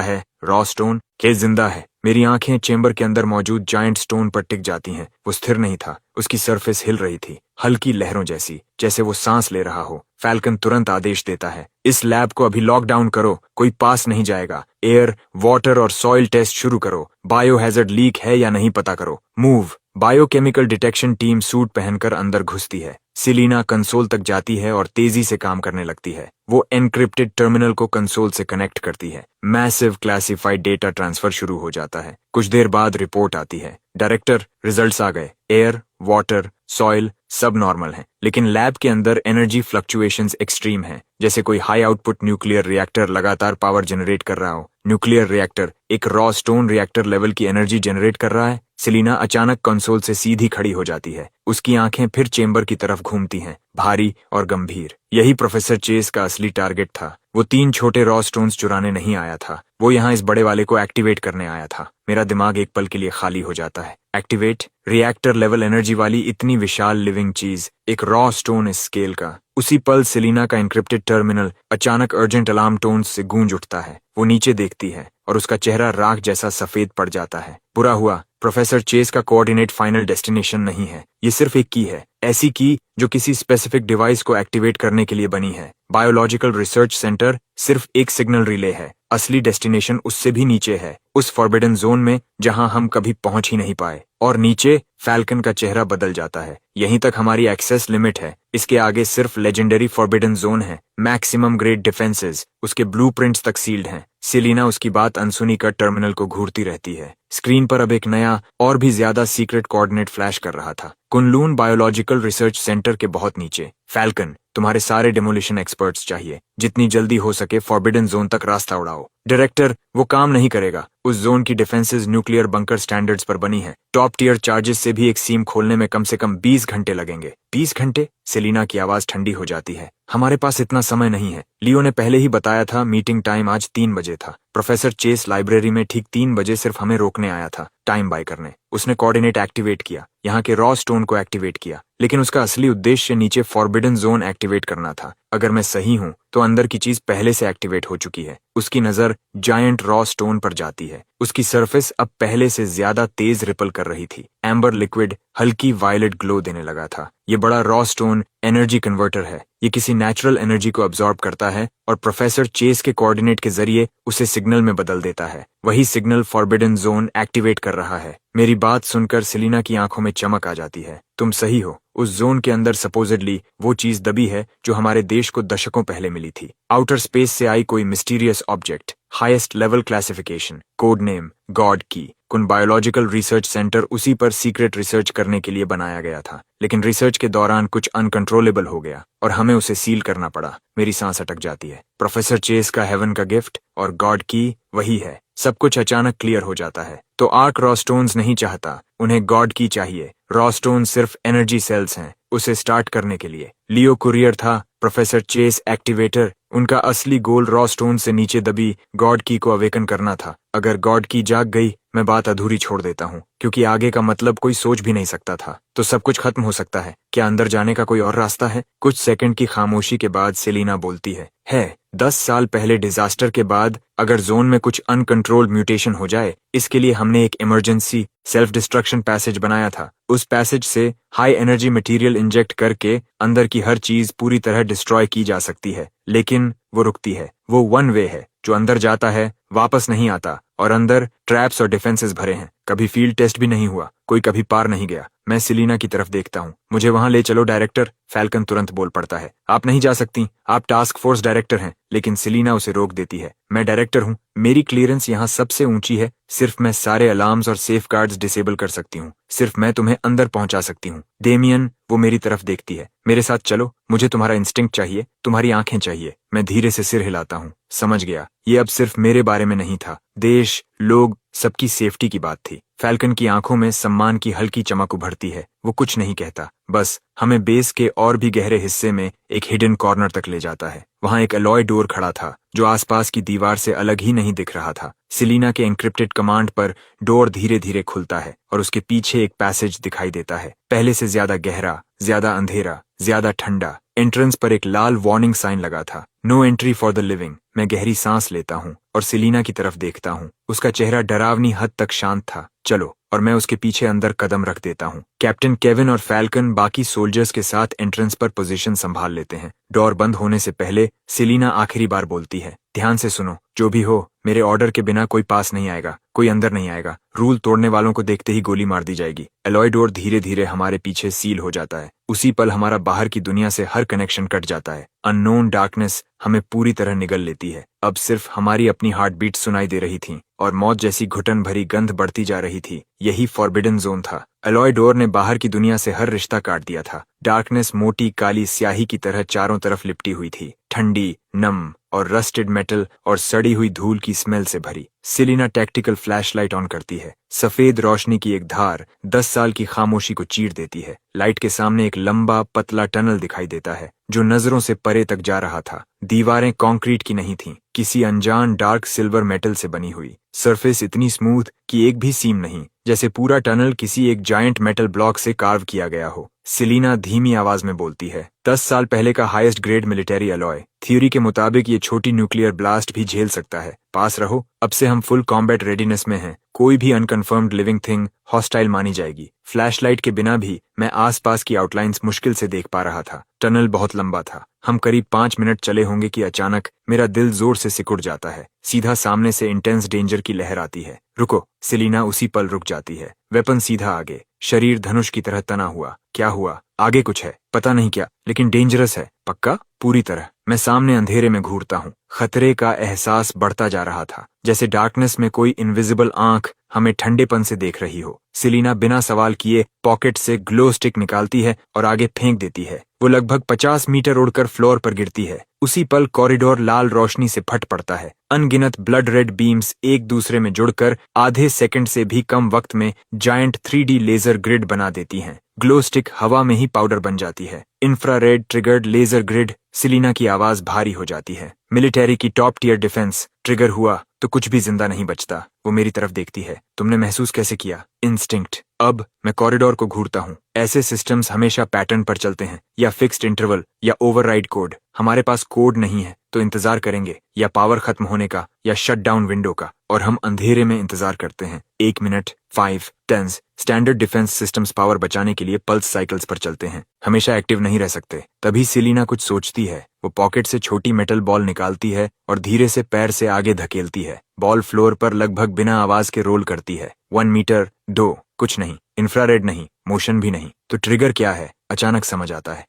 है? Raw stone? के जिंदा है? मेरी आंखें चेंबर के अंदर मौजूद जायंट स्टोन पर टिक जाती हैं। वो स्थिर नहीं था, उसकी सरफेस हिल रही थी, हल्की लहरों जैसी, जैसे वो सांस ले रहा हो। फैल्कन तुरंत आदेश देता है, इस लैब को अभी लॉकडाउन करो, कोई पास नहीं जाएगा। एयर, वाटर और सॉइल टेस्ट शुरू करो। बायोहैजर्ड लीक है या नहीं पता करो। Move. Biochemical detection team suit पहनकर अंदर घुसती है। सेलिना कंसोल तक जाती है और तेजी से काम करने लगती है। वो एनक्रिप्टेड टर्मिनल को कंसोल से कनेक्ट करती है। मैसिव क्लासिफाइड डेटा ट्रांसफर शुरू हो जाता है। कुछ देर बाद रिपोर्ट आती है, डायरेक्टर रिजल्ट्स आ गए। एयर, वाटर, सॉइल सब नॉर्मल हैं, लेकिन लैब के अंदर एनर्जी फ्लक्चुएशंस एक्सट्रीम हैं, जैसे कोई हाई आउटपुट न्यूक्लियर रिएक्टर लगातार पावर जनरेट कर रहा हो। न्यूक्लियर रिएक्टर एक रॉ स्टोन रिएक्टर लेवल की एनर्जी जनरेट कर रहा है। सेलिना अचानक कंसोल से सीधी खड़ी हो जाती है। उसकी आंखें फिर चेंबर की तरफ घूमती हैं, भारी और गंभीर। यही प्रोफेसर चेस का असली टारगेट था। वो 3 छोटे रॉ स्टोन्स चुराने नहीं आया था, वो यहाँ इस बड़े वाले को एक्टिवेट करने आया था। मेरा दिमाग एक पल के लिए खाली हो जाता है। एक्टिवेट? रिएक्टर लेवल एनर्जी वाली इतनी विशाल लिविंग चीज, एक रॉ स्टोन इस स्केल का। उसी पल सेलिना का एन्क्रिप्टेड टर्मिनल अचानक अर्जेंट अलार्म टोन्स से गूंज उठता है। वो नीचे देखती है और उसका चेहरा राख जैसा सफेद पड़ जाता है। बुरा हुआ, प्रोफेसर चेस का कोऑर्डिनेट फाइनल डेस्टिनेशन नहीं है। ये सिर्फ एक की है, ऐसी की जो किसी स्पेसिफिक डिवाइस को एक्टिवेट करने के लिए बनी है। बायोलॉजिकल रिसर्च सेंटर सिर्फ एक सिग्नल रिले है। असली डेस्टिनेशन उससे भी नीचे है, उस फॉरबिडन जोन में जहां हम कभी पहुंच ही नहीं पाए। और नीचे फैल्कन का चेहरा बदल जाता है। यहीं तक हमारी एक्सेस लिमिट है, इसके आगे सिर्फ लेजेंडरी फॉरबिडन जोन है। मैक्सिमम ग्रेड डिफेंसेस उसके ब्लूप्रिंट्स तक सील्ड हैं। सेलिना उसकी बात अनसुनी कर टर्मिनल को घूरती रहती है। स्क्रीन पर अब एक नया और भी ज्यादा सीक्रेट कोऑर्डिनेट फ्लैश कर रहा था। कुनलून बायोलॉजिकल रिसर्च सेंटर के बहुत नीचे। फैल्कन, तुम्हारे सारे डेमोलिशन एक्सपर्ट्स चाहिए। जितनी जल्दी हो सके फॉरबिडन जोन तक रास्ता उड़ाओ। डायरेक्टर, वो काम नहीं करेगा। उस जोन की डिफेंसेस न्यूक्लियर बंकर स्टैंडर्ड्स पर बनी है। टॉप टियर चार्जेस से भी एक सीम खोलने में कम से कम 20 घंटे लगेंगे। 20 घंटे? सेलिना की आवाज ठंडी हो जाती है। हमारे पास इतना समय नहीं है। लियो ने पहले ही बताया था मीटिंग टाइम आज 3 बजे था। प्रोफेसर चेस लाइब्रेरी में ठीक 3 बजे सिर्फ हमें रोकने आया था, टाइम बाय करने। उसने कोऑर्डिनेट एक्टिवेट किया, यहाँ के रॉ स्टोन को एक्टिवेट किया, लेकिन उसका असली उद्देश्य नीचे फॉरबिडन जोन एक्टिवेट करना था। अगर मैं सही हूँ तो अंदर की चीज पहले से एक्टिवेट हो चुकी है। उसकी नजर जायंट रॉ स्टोन पर जाती है। उसकी सरफेस अब पहले से ज्यादा तेज रिपल कर रही थी। एम्बर लिक्विड हल्की वायलेट ग्लो देने लगा था। ये बड़ा रॉ स्टोन एनर्जी कन्वर्टर है। ये किसी नेचुरल एनर्जी को अब्सॉर्ब करता है और प्रोफेसर चेस के कोऑर्डिनेट के जरिए उसे सिग्नल में बदल देता है। वही सिग्नल फॉरबिडन जोन एक्टिवेट कर रहा है। मेरी बात सुनकर सेलिना की आंखों में चमक आ जाती है। तुम सही हो, उस जोन के अंदर सपोजिडली वो चीज दबी है जो हमारे देश को दशकों पहले मिली थी। आउटर स्पेस से आई कोई mysterious object, highest level classification, code name God की। कुन बायोलॉजिकल रिसर्च सेंटर उसी पर सीक्रेट रिसर्च करने के लिए बनाया गया था, लेकिन रिसर्च के दौरान कुछ अनकंट्रोलेबल हो गया और हमें उसे सील करना पड़ा। मेरी सांस अटक जाती है। प्रोफेसर चेस का हेवन का गिफ्ट और गॉड की वही है। सब कुछ अचानक क्लियर हो जाता है। तो आर्क रॉ स्टोन्स नहीं चाहता, उन्हें गॉड की चाहिए। रॉ स्टोन सिर्फ एनर्जी सेल्स हैं उसे स्टार्ट करने के लिए। लियो कुरियर था, प्रोफेसर चेस एक्टिवेटर। उनका असली गोल रॉ स्टोन से नीचे दबी गॉड की को अवेकन करना था। अगर गॉड की जाग गई, मैं बात अधूरी छोड़ देता हूँ, क्योंकि आगे का मतलब कोई सोच भी नहीं सकता था। तो सब कुछ खत्म हो सकता है। क्या अंदर जाने का कोई और रास्ता है? कुछ सेकंड की खामोशी के बाद सेलिना बोलती है 10 साल पहले डिजास्टर के बाद अगर जोन में कुछ अनकंट्रोल्ड म्यूटेशन हो जाए, इसके लिए हमने एक इमरजेंसी सेल्फ डिस्ट्रक्शन पैसेज बनाया था। उस पैसेज से हाई एनर्जी मटेरियल इंजेक्ट करके अंदर की हर चीज पूरी तरह डिस्ट्रॉय की जा सकती है, लेकिन वो रुकती है। वो वन वे है, जो अंदर जाता है वापस नहीं आता, और अंदर ट्रैप्स और डिफेंसेस भरे हैं। कभी फील्ड टेस्ट भी नहीं हुआ, कोई कभी पार नहीं गया। मैं सिलीना की तरफ देखता हूँ। मुझे वहां ले चलो डायरेक्टर। फैल्कन तुरंत बोल पड़ता है। आप नहीं जा सकती, आप टास्क फोर्स डायरेक्टर हैं। लेकिन सिलीना उसे रोक देती है। मैं डायरेक्टर हूँ, मेरी क्लियरेंस यहाँ सबसे ऊंची है। सिर्फ मैं सारे अलार्म्स और सेफ गार्ड्स डिसेबल कर सकती हूँ। सिर्फ मैं तुम्हें अंदर पहुंचा सकती हूँ। डेमियन, वो मेरी तरफ देखती है। मेरे साथ चलो, मुझे तुम्हारा इंस्टिंक्ट चाहिए, तुम्हारी आंखें चाहिए। मैं धीरे से सिर हिलाता हूँ। समझ गया, ये अब सिर्फ मेरे बारे में नहीं था, देश, लोग, सबकी सेफ्टी की बात थी। फैल्कन की आंखों में सम्मान की हल्की चमक उभरती है। वो कुछ नहीं कहता, बस हमें बेस के और भी गहरे हिस्से में एक हिडन कॉर्नर तक ले जाता है। वहां एक अलॉय डोर खड़ा था जो आसपास की दीवार से अलग ही नहीं दिख रहा था। सिलीना के एन्क्रिप्टेड कमांड पर डोर धीरे धीरे खुलता है और उसके पीछे एक पैसेज दिखाई देता है, पहले से ज्यादा गहरा, ज्यादा अंधेरा, ज्यादा ठंडा। एंट्रेंस पर एक लाल वार्निंग साइन लगा था, no entry for the living. मैं गहरी सांस लेता हूँ और सिलीना की तरफ देखता हूँ। उसका चेहरा डरावनी हद तक शांत था। चलो, और मैं उसके पीछे अंदर कदम रख देता हूँ। कैप्टन केविन और फैल्कन बाकी सोल्जर्स के साथ एंट्रेंस पर पोजीशन संभाल लेते हैं। डोर बंद होने से पहले सिलीना आखिरी बार बोलती है, ध्यान से सुनो, जो भी हो, मेरे ऑर्डर के बिना कोई पास नहीं आएगा, कोई अंदर नहीं आएगा। रूल तोड़ने वालों को देखते ही गोली मार दी जाएगी। एलॉय डोर धीरे धीरे हमारे पीछे सील हो जाता है। उसी पल हमारा बाहर की दुनिया से हर कनेक्शन कट जाता है। अननोन डार्कनेस हमें पूरी तरह निगल लेती है। अब सिर्फ हमारी अपनी हार्ट बीट सुनाई दे रही थी और मौत जैसी घुटन भरी गंध बढ़ती जा रही थी। यही फॉरबिडन जोन था। एलॉय डोर ने बाहर की दुनिया से हर रिश्ता काट दिया था। डार्कनेस मोटी काली स्याही की तरह चारों तरफ लिपटी हुई थी, ठंडी, नम और रस्टेड मेटल और सड़ी हुई धूल की स्मेल से भरी। सिलीना टैक्टिकल फ्लैशलाइट ऑन करती है। सफेद रोशनी की एक धार 10 साल की खामोशी को चीर देती है। लाइट के सामने एक लंबा पतला टनल दिखाई देता है जो नजरों से परे तक जा रहा था। दीवारें कंक्रीट की नहीं थीं, किसी अनजान डार्क सिल्वर मेटल से बनी हुई। सरफेस इतनी स्मूथ कि एक भी सीम नहीं, जैसे पूरा टनल किसी एक जायंट मेटल ब्लॉक से कार्व किया गया हो। सिलीना धीमी आवाज में बोलती है, 10 साल पहले का highest grade military alloy. Theory के मुताबिक ये छोटी न्यूक्लियर ब्लास्ट भी झेल सकता है। पास रहो, अब से हम फुल कॉम्बैट रेडीनेस में हैं। कोई भी अनकन्फर्म्ड लिविंग थिंग हॉस्टाइल मानी जाएगी। फ्लैशलाइट के बिना भी मैं आसपास की आउटलाइंस मुश्किल से देख पा रहा था। टनल बहुत लंबा था। हम करीब 5 मिनट चले होंगे कि अचानक मेरा दिल जोर से सिकुड़ जाता है। सीधा सामने से इंटेंस डेंजर की लहर आती है। रुको, सिलीना उसी पल रुक जाती है। वेपन सीधा आगे, शरीर धनुष की तरह तना हुआ। क्या हुआ? आगे कुछ है, पता नहीं क्या, लेकिन डेंजरस है। पक्का? पूरी तरह। मैं सामने अंधेरे में घूरता हूँ। खतरे का एहसास बढ़ता जा रहा था, जैसे डार्कनेस में कोई इनविजिबल आंख हमें ठंडेपन से देख रही हो। सिलीना बिना सवाल किए पॉकेट से ग्लो स्टिक निकालती है और आगे फेंक देती है। वो लगभग 50 मीटर उड़कर फ्लोर पर गिरती है। उसी पल कॉरिडोर लाल रोशनी से फट पड़ता है। अनगिनत ब्लड रेड बीम्स एक दूसरे में जुड़कर आधे सेकंड से भी कम वक्त में जायंट 3D लेजर ग्रिड बना देती हैं। ग्लो स्टिक हवा में ही पाउडर बन जाती है। Infrared triggered laser grid. Selina की आवाज भारी हो जाती है। मिलिट्री की टॉप टियर डिफेंस। ट्रिगर हुआ तो कुछ भी जिंदा नहीं बचता। वो मेरी तरफ देखती है। तुमने महसूस कैसे किया? इंस्टिंक्ट। अब मैं कॉरिडोर को घूरता हूँ। ऐसे सिस्टम्स हमेशा पैटर्न पर चलते हैं, या फिक्स्ड इंटरवल या ओवरराइड कोड। हमारे पास कोड नहीं है तो इंतजार करेंगे, या पावर खत्म होने का या शट डाउन विंडो का। और हम अंधेरे में इंतजार करते हैं। 1 minute, 5, 10। Standard defence systems power बचाने के लिए पल्स साइकिल्स पर चलते हैं, हमेशा एक्टिव नहीं रह सकते। तभी सिलीना कुछ सोचती है। वो पॉकेट से छोटी मेटल बॉल निकालती है और धीरे से पैर से आगे धकेलती है। बॉल फ्लोर पर लगभग बिना आवाज के रोल करती है। 1 मीटर, 2, कुछ नहीं। इंफ्रारेड नहीं, मोशन भी नहीं। तो ट्रिगर क्या है? अचानक समझ आता है।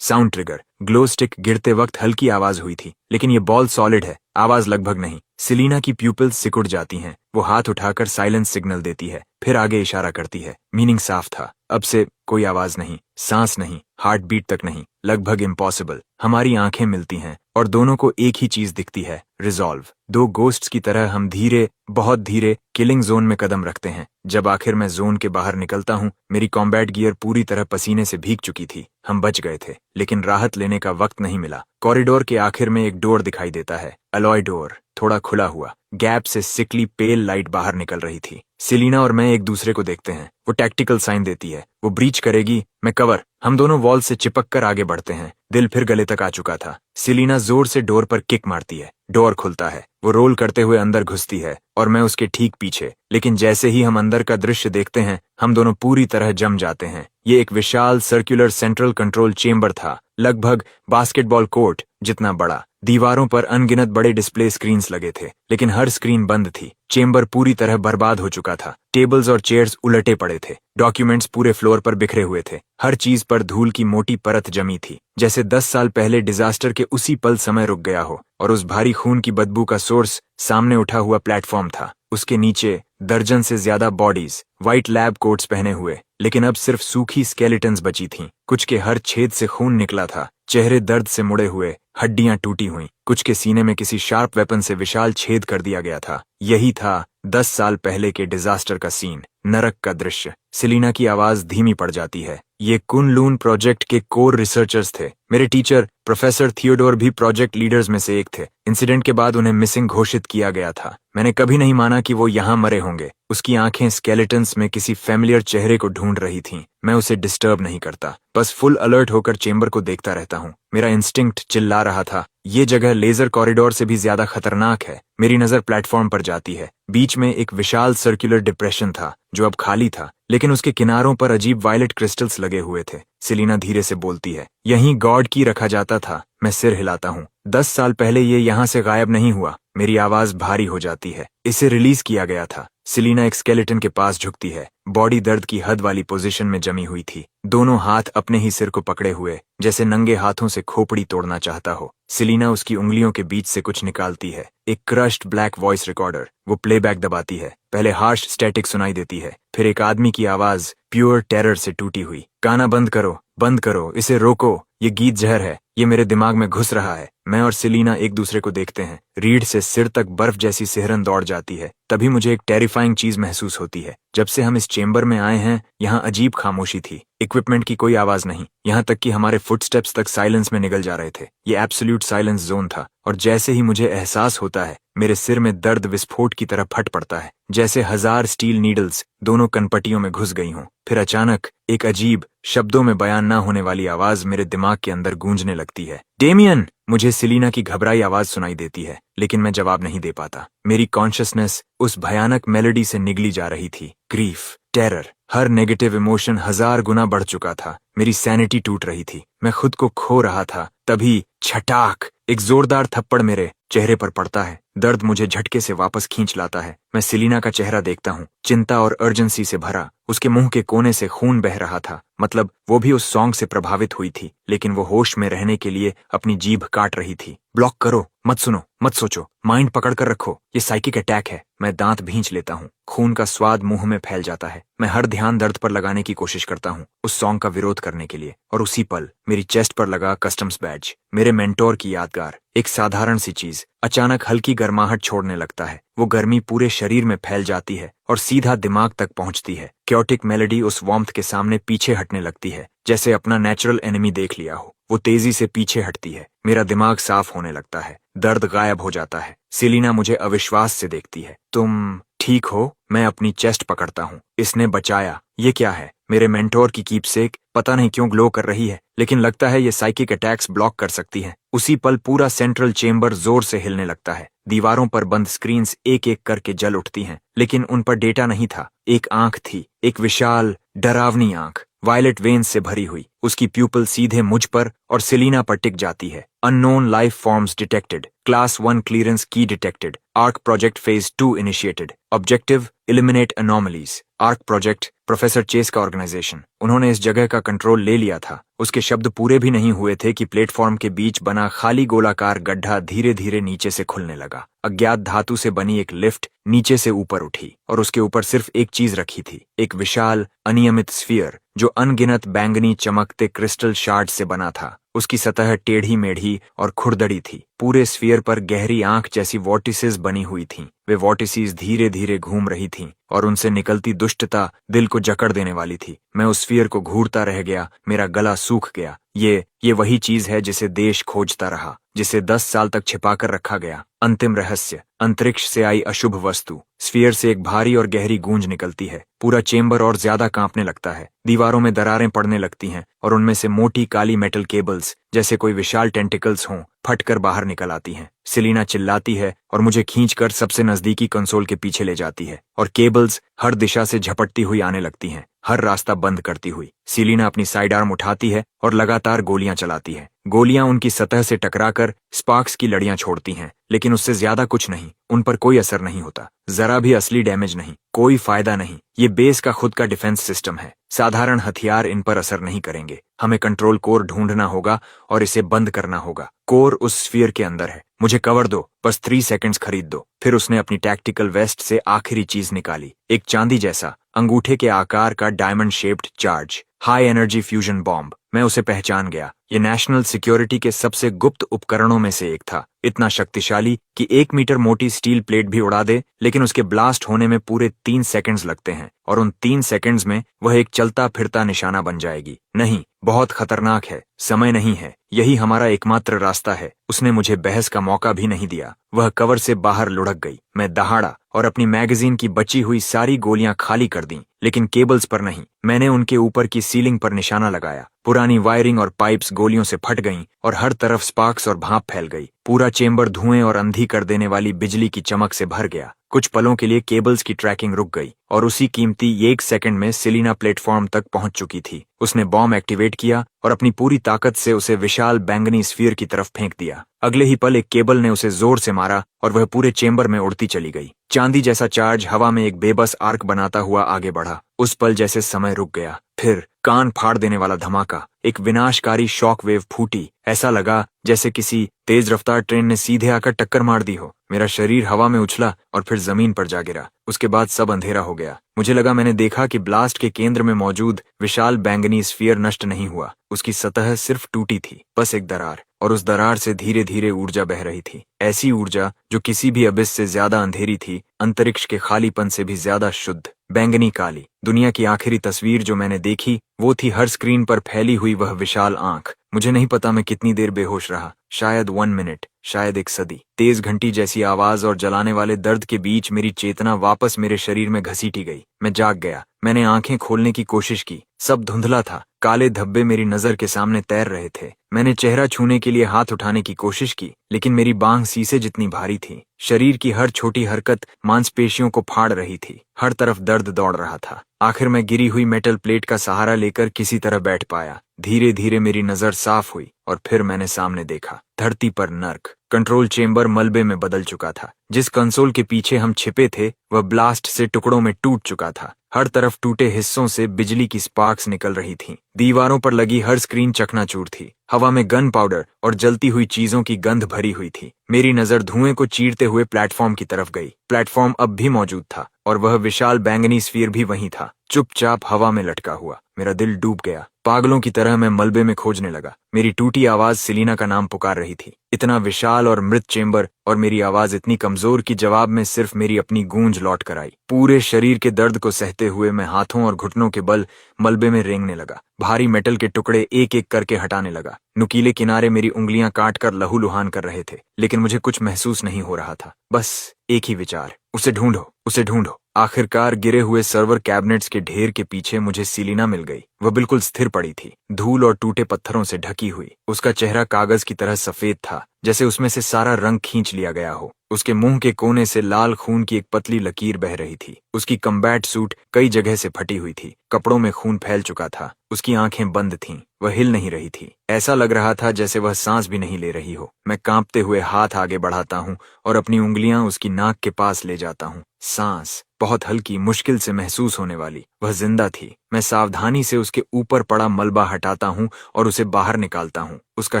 Sound trigger. ग्लो स्टिक गिरते वक्त हल्की आवाज हुई थी, लेकिन ये बॉल सॉलिड है, आवाज लगभग नहीं। सिलीना की प्यूपिल्स सिकुड़ जाती हैं। वो हाथ उठाकर साइलेंस सिग्नल देती है, फिर आगे इशारा करती है। मीनिंग साफ था। अब से कोई आवाज नहीं, सांस नहीं, हार्ट बीट तक नहीं। लगभग इम्पॉसिबल। हमारी आंखें मिलती हैं और दोनों को एक ही चीज दिखती है, रिजॉल्व। 2 गोस्ट्स की तरह हम धीरे, बहुत धीरे किलिंग जोन में कदम रखते हैं। जब आखिर मैं जोन के बाहर निकलता हूँ, मेरी कॉम्बैट गियर पूरी तरह पसीने से भीग चुकी थी। हम बच गए थे, लेकिन राहत लेने का वक्त नहीं मिला। कॉरिडोर के आखिर में एक डोर दिखाई देता है, अलॉय डोर, थोड़ा खुला हुआ। गैप से सिकली पेल लाइट बाहर निकल रही थी। सिलीना और मैं एक दूसरे को देखते हैं। वो टैक्टिकल साइन देती है। वो ब्रीच करेगी, मैं कवर। हम दोनों वॉल से चिपक कर आगे बढ़ते हैं। दिल फिर गले तक आ चुका था। सिलीना जोर से डोर पर किक मारती है। डोर खुलता है। वो रोल करते हुए अंदर घुसती है और मैं उसके ठीक पीछे। लेकिन जैसे ही हम अंदर का दृश्य देखते हैं, हम दोनों पूरी तरह जम जाते हैं। ये एक विशाल सर्कुलर सेंट्रल कंट्रोल चेंबर था, लगभग बास्केटबॉल कोर्ट जितना बड़ा। दीवारों पर अनगिनत बड़े डिस्प्ले स्क्रीन्स लगे थे, लेकिन हर स्क्रीन बंद थी। चेम्बर पूरी तरह बर्बाद हो चुका था। टेबल्स और चेयर्स उलटे पड़े थे। डॉक्यूमेंट्स पूरे फ्लोर पर बिखरे हुए थे। हर चीज पर धूल की मोटी परत जमी थी, जैसे 10 साल पहले डिजास्टर के उसी पल समय रुक गया हो। और उस भारी खून की बदबू का सोर्स सामने उठा हुआ प्लेटफॉर्म था। उसके नीचे दर्जन से ज्यादा बॉडीज, व्हाइट लैब कोट्स पहने हुए, लेकिन अब सिर्फ सूखी स्केलेटन्स बची थीं। कुछ के हर छेद से खून निकला था, चेहरे दर्द से मुड़े हुए, हड्डियां टूटी हुई। कुछ के सीने में किसी शार्प वेपन से विशाल छेद कर दिया गया था। यही था 10 साल पहले के डिजास्टर का सीन, नरक का दृश्य। सेलिना की आवाज धीमी पड़ जाती है। ये कुन-लून प्रोजेक्ट के कोर रिसर्चर्स थे। मेरे टीचर प्रोफेसर थियोडोर भी प्रोजेक्ट लीडर्स में से एक थे। इंसिडेंट के बाद उन्हें मिसिंग घोषित किया गया था। मैंने कभी नहीं माना कि वो यहाँ मरे होंगे। उसकी आंखें स्केलेटन्स में किसी फैमिलियर चेहरे को ढूंढ रही थीं। मैं उसे डिस्टर्ब नहीं करता, बस फुल अलर्ट होकर चेंबर को देखता रहता हूँ। मेरा इंस्टिंक्ट चिल्ला रहा था, ये जगह लेजर कॉरिडोर से भी ज्यादा खतरनाक है। मेरी नजर प्लेटफॉर्म पर जाती है। बीच में एक विशाल सर्कुलर डिप्रेशन था, जो अब खाली था, लेकिन उसके किनारों पर अजीब वायलेट क्रिस्टल्स लगे हुए थे। सेलिना धीरे से बोलती है, यहीं गॉड की रखा जाता था। मैं सिर हिलाता हूँ। 10 साल पहले ये यहाँ से गायब नहीं हुआ। मेरी आवाज भारी हो जाती है। इसे रिलीज किया गया था। सेलिना एक स्केलेटन के पास झुकती है। बॉडी दर्द की हद वाली पोजीशन में जमी हुई थी, दोनों हाथ अपने ही सिर को पकड़े हुए, जैसे नंगे हाथों से खोपड़ी तोड़ना चाहता हो। सेलिना उसकी उंगलियों के बीच से कुछ निकालती है, एक क्रश्ड ब्लैक वॉइस रिकॉर्डर। वो प्लेबैक दबाती है। पहले हार्श स्टैटिक सुनाई देती है, फिर एक आदमी की आवाज प्योर टेरर से टूटी हुई। गाना बंद करो, बंद करो, इसे रोको, ये गीत जहर है, ये मेरे दिमाग में घुस रहा है। मैं और सेलिना एक दूसरे को देखते हैं। रीढ़ से सिर तक बर्फ जैसी सिहरन दौड़ जाती है। तभी मुझे एक टेरिफाइंग चीज महसूस होती है। जब से हम इस चेंबर में आए हैं, यहाँ अजीब खामोशी थी। इक्विपमेंट की कोई आवाज नहीं, यहाँ तक कि हमारे फुटस्टेप्स तक साइलेंस में निगल जा रहे थे। ये एब्सोल्यूट साइलेंस जोन था। और जैसे ही मुझे एहसास होता है, मेरे सिर में दर्द विस्फोट की तरह फट पड़ता है, जैसे 1000 स्टील नीडल्स दोनों कनपटियों में घुस गई हों। फिर अचानक एक अजीब, शब्दों में बयान ना होने वाली आवाज मेरे दिमाग के अंदर गूंजने लगती है, डेमियन। मुझे सेलिना की घबराई आवाज सुनाई देती है, लेकिन मैं जवाब नहीं दे पाता। मेरी कॉन्शियसनेस उस भयानक मेलोडी से निगली जा रही थी। ग्रीफ, टेरर, हर नेगेटिव इमोशन 1000 गुना बढ़ चुका था। मेरी सैनिटी टूट रही थी, मैं खुद को खो रहा था। तभी छटाक, एक जोरदार थप्पड़ मेरे चेहरे पर पड़ता है। दर्द मुझे झटके से वापस खींच लाता है। मैं सेलिना का चेहरा देखता हूँ, चिंता और अर्जेंसी से भरा। उसके मुंह के कोने से खून बह रहा था, मतलब वो भी उस सॉन्ग से प्रभावित हुई थी, लेकिन वो होश में रहने के लिए अपनी जीभ काट रही थी। ब्लॉक करो, मत सुनो, मत सोचो, माइंड पकड़ कर रखो, ये साइकिक अटैक है। मैं दांत भींच लेता हूँ। खून का स्वाद मुंह में फैल जाता है। मैं हर ध्यान दर्द पर लगाने की कोशिश करता हूँ, उस सॉन्ग का विरोध करने के लिए। और उसी पल मेरी चेस्ट पर लगा कस्टम्स बैज, मेरे मेंटोर की यादगार, एक साधारण सी चीज, अचानक हल्की गर्माहट छोड़ने लगता है। वो गर्मी पूरे शरीर में फैल जाती है और सीधा दिमाग तक पहुंचती है। क्योटिक मेलोडी उस वार्मथ के सामने पीछे हटने लगती है, जैसे अपना नेचुरल एनिमी देख लिया हो। वो तेजी से पीछे हटती है। मेरा दिमाग साफ होने लगता है, दर्द गायब हो जाता है। सेलिना मुझे अविश्वास से देखती है। तुम ठीक हो? मैं अपनी चेस्ट पकड़ता हूँ। इसने बचाया। ये क्या है? मेरे मेंटोर की कीपसेक पता नहीं क्यों ग्लो कर रही है, लेकिन लगता है ये साइकिक अटैक्स ब्लॉक कर सकती है। उसी पल पूरा सेंट्रल चेंबर जोर से हिलने लगता है। दीवारों पर बंद स्क्रीन्स एक एक करके जल उठती हैं, लेकिन उन पर डेटा नहीं था। एक आंख थी, एक विशाल डरावनी आंख, वायलेट वेन्स से भरी हुई। उसकी प्यूपल सीधे मुझ पर और सेलिना पर टिक जाती है। Unknown life forms detected, class 1 clearance की detected, Ark project phase 2 initiated, objective eliminate anomalies. Ark project professor Chase का ऑर्गेनाइजेशन। उन्होंने इस जगह का कंट्रोल ले लिया था। उसके शब्द पूरे भी नहीं हुए थे कि प्लेटफॉर्म के बीच बना खाली गोलाकार गड्ढा धीरे धीरे नीचे से खुलने लगा। अज्ञात धातु से बनी एक लिफ्ट नीचे से ऊपर उठी और उसके ऊपर सिर्फ एक चीज रखी थी, एक विशाल अनियमित स्फीयर जो अनगिनत बैंगनी चमकते क्रिस्टल शार्ड से बना था। उसकी सतह टेढ़ी मेढ़ी और खुरदड़ी थी। पूरे स्फीयर पर गहरी आंख जैसी वॉर्टिसेस बनी हुई थीं। वे वॉर्टिसेस धीरे धीरे घूम रही थीं और उनसे निकलती दुष्टता दिल को जकड़ देने वाली थी। मैं उस स्फीयर को घूरता रह गया, मेरा गला सूख गया। ये वही चीज है जिसे देश खोजता रहा, जिसे 10 साल तक छिपाकर रखा गया। अंतिम रहस्य, अंतरिक्ष से आई अशुभ वस्तु। स्फीयर से एक भारी और गहरी गूंज निकलती है। पूरा चेंबर और ज्यादा कांपने लगता है। दीवारों में दरारें पड़ने लगती हैं और उनमें से मोटी काली मेटल केबल्स, जैसे कोई विशाल टेंटिकल्स हों, फटकर बाहर निकल आती हैं। सेलिना चिल्लाती है और मुझे खींचकर सबसे नजदीकी कंसोल के पीछे ले जाती है और केबल्स हर दिशा से झपटती हुई आने लगती हैं, हर रास्ता बंद करती हुई। सेलिना अपनी साइड आर्म उठाती है और लगातार गोलियां चलाती है। गोलियां उनकी सतह से टकराकर स्पार्क्स की लड़ियां छोड़ती हैं, लेकिन उससे ज्यादा कुछ नहीं। उन पर कोई असर नहीं होता, जरा भी असली डैमेज नहीं, कोई फायदा नहीं। ये बेस का खुद का डिफेंस सिस्टम है, साधारण हथियार इन पर असर नहीं करेंगे। हमें कंट्रोल कोर ढूंढना होगा और इसे बंद करना होगा। कोर उस स्फीयर के अंदर है। मुझे कवर दो, बस 3 सेकंड्स खरीद दो। फिर उसने अपनी टैक्टिकल वेस्ट से आखिरी चीज निकाली, एक चांदी जैसा अंगूठे के आकार का diamond shaped charge high energy fusion bomb. मैं उसे पहचान गया। ये नेशनल सिक्योरिटी के सबसे गुप्त उपकरणों में से एक था, इतना शक्तिशाली कि 1 मीटर मोटी स्टील प्लेट भी उड़ा दे, लेकिन उसके ब्लास्ट होने में पूरे 3 सेकंड्स लगते हैं, और उन 3 सेकंड्स में वह एक चलता फिरता निशाना बन जाएगी। नहीं, बहुत खतरनाक है, समय नहीं है, यही हमारा एकमात्र रास्ता है। उसने मुझे बहस का मौका भी नहीं दिया। वह कवर से बाहर लुढ़क गई। मैं दहाड़ा और अपनी मैगजीन की बची हुई सारी गोलियां खाली कर दी, लेकिन केबल्स पर नहीं। मैंने उनके ऊपर की सीलिंग पर निशाना लगाया। पुरानी वायरिंग और पाइप्स गोलियों से फट गईं और हर तरफ स्पार्क्स और भाप फैल गई। पूरा चेंबर धुएं और अंधी कर देने वाली बिजली की चमक से भर गया। कुछ पलों के लिए केबल्स की ट्रैकिंग रुक गई और उसी कीमती 1 सेकंड में सेलिना प्लेटफॉर्म तक पहुंच चुकी थी। उसने बॉम्ब एक्टिवेट किया और अपनी पूरी ताकत से उसे विशाल बैंगनी स्फीयर की तरफ फेंक दिया। अगले ही पल एक केबल ने उसे जोर से मारा और वह पूरे चेंबर में उड़ती चली गई। चांदी जैसा चार्ज हवा में एक बेबस आर्क बनाता हुआ आगे बढ़ा। उस पल जैसे समय रुक गया। फिर कान फाड़ देने वाला धमाका, एक विनाशकारी शॉक वेव फूटी। ऐसा लगा जैसे किसी तेज रफ्तार ट्रेन ने सीधे आकर टक्कर मार दी हो। मेरा शरीर हवा में उछला और फिर जमीन पर जा गिरा। उसके बाद सब अंधेरा हो गया। मुझे लगा मैंने देखा कि ब्लास्ट के केंद्र में मौजूद विशाल बैंगनी स्फीयर नष्ट नहीं हुआ, उसकी सतह सिर्फ टूटी थी, बस एक दरार, और उस दरार से धीरे धीरे ऊर्जा बह रही थी। ऐसी ऊर्जा जो किसी भी अबिस से ज्यादा अंधेरी थी, अंतरिक्ष के खालीपन से भी ज्यादा शुद्ध, बैंगनी काली। दुनिया की आखिरी तस्वीर जो मैंने देखी वो थी हर स्क्रीन पर फैली हुई वह विशाल आंख। मुझे नहीं पता मैं कितनी देर बेहोश रहा, शायद 1 मिनट, शायद 1 सदी। तेज घंटी जैसी आवाज और जलाने वाले दर्द के बीच मेरी चेतना वापस मेरे शरीर में घसीटी गई। मैं जाग गया। मैंने आंखें खोलने की कोशिश की, सब धुंधला था। काले धब्बे मेरी नजर के सामने तैर रहे थे। मैंने चेहरा छूने के लिए हाथ उठाने की कोशिश की, लेकिन मेरी बांह शीशे जितनी भारी थी। शरीर की हर छोटी हरकत मांसपेशियों को फाड़ रही थी। हर तरफ दर्द दौड़ रहा था। आखिर मैं गिरी हुई मेटल प्लेट का सहारा लेकर किसी तरह बैठ पाया। धीरे धीरे मेरी नजर साफ हुई और फिर मैंने सामने देखा, धरती पर नर्क। कंट्रोल चेंबर मलबे में बदल चुका था। जिस कंसोल के पीछे हम छिपे थे वह ब्लास्ट से टुकड़ों में टूट चुका था। हर तरफ टूटे हिस्सों से बिजली की स्पार्क्स निकल रही थीं। दीवारों पर लगी हर स्क्रीन चकनाचूर थी। हवा में गन पाउडर और जलती हुई चीजों की गंध भरी हुई थी। मेरी नजर धुएं को चीरते हुए प्लेटफॉर्म की तरफ गई। प्लेटफॉर्म अब भी मौजूद था और वह विशाल बैंगनी स्फीयर भी वहीं था, चुपचाप हवा में लटका हुआ। मेरा दिल डूब गया। पागलों की तरह मैं मलबे में खोजने लगा। मेरी टूटी आवाज सेलिना का नाम पुकार रही थी। इतना विशाल और मृत चेंबर और मेरी आवाज इतनी कमजोर कि जवाब में सिर्फ मेरी अपनी गूंज लौट कर आई। पूरे शरीर के दर्द को सहते हुए मैं हाथों और घुटनों के बल मलबे में रेंगने लगा। भारी मेटल के टुकड़े एक एक करके हटाने लगा। नुकीले किनारे मेरी उंगलियां काट कर लहूलुहान कर रहे थे, लेकिन मुझे कुछ महसूस नहीं हो रहा था। बस एक ही विचार, उसे ढूंढो, उसे ढूंढो। आखिरकार गिरे हुए सर्वर कैबिनेट्स के ढेर के पीछे मुझे सेलिना मिल गई। वह बिल्कुल स्थिर पड़ी थी, धूल और टूटे पत्थरों से ढकी हुई। उसका चेहरा कागज की तरह सफेद था, जैसे उसमें से सारा रंग खींच लिया गया हो। उसके मुंह के कोने से लाल खून की एक पतली लकीर बह रही थी। उसकी कम्बैट सूट कई जगह से फटी हुई थी, कपड़ों में खून फैल चुका था। उसकी आंखें बंद थीं, वह हिल नहीं रही थी। ऐसा लग रहा था जैसे वह सांस भी नहीं ले रही हो। मैं कांपते हुए हाथ आगे बढ़ाता हूँ और अपनी उंगलियां उसकी नाक के पास ले जाता हूँ। सांस बहुत हल्की, मुश्किल से महसूस होने वाली। वह जिंदा थी। मैं सावधानी से उसके ऊपर पड़ा मलबा हटाता हूँ और उसे बाहर निकालता हूँ। उसका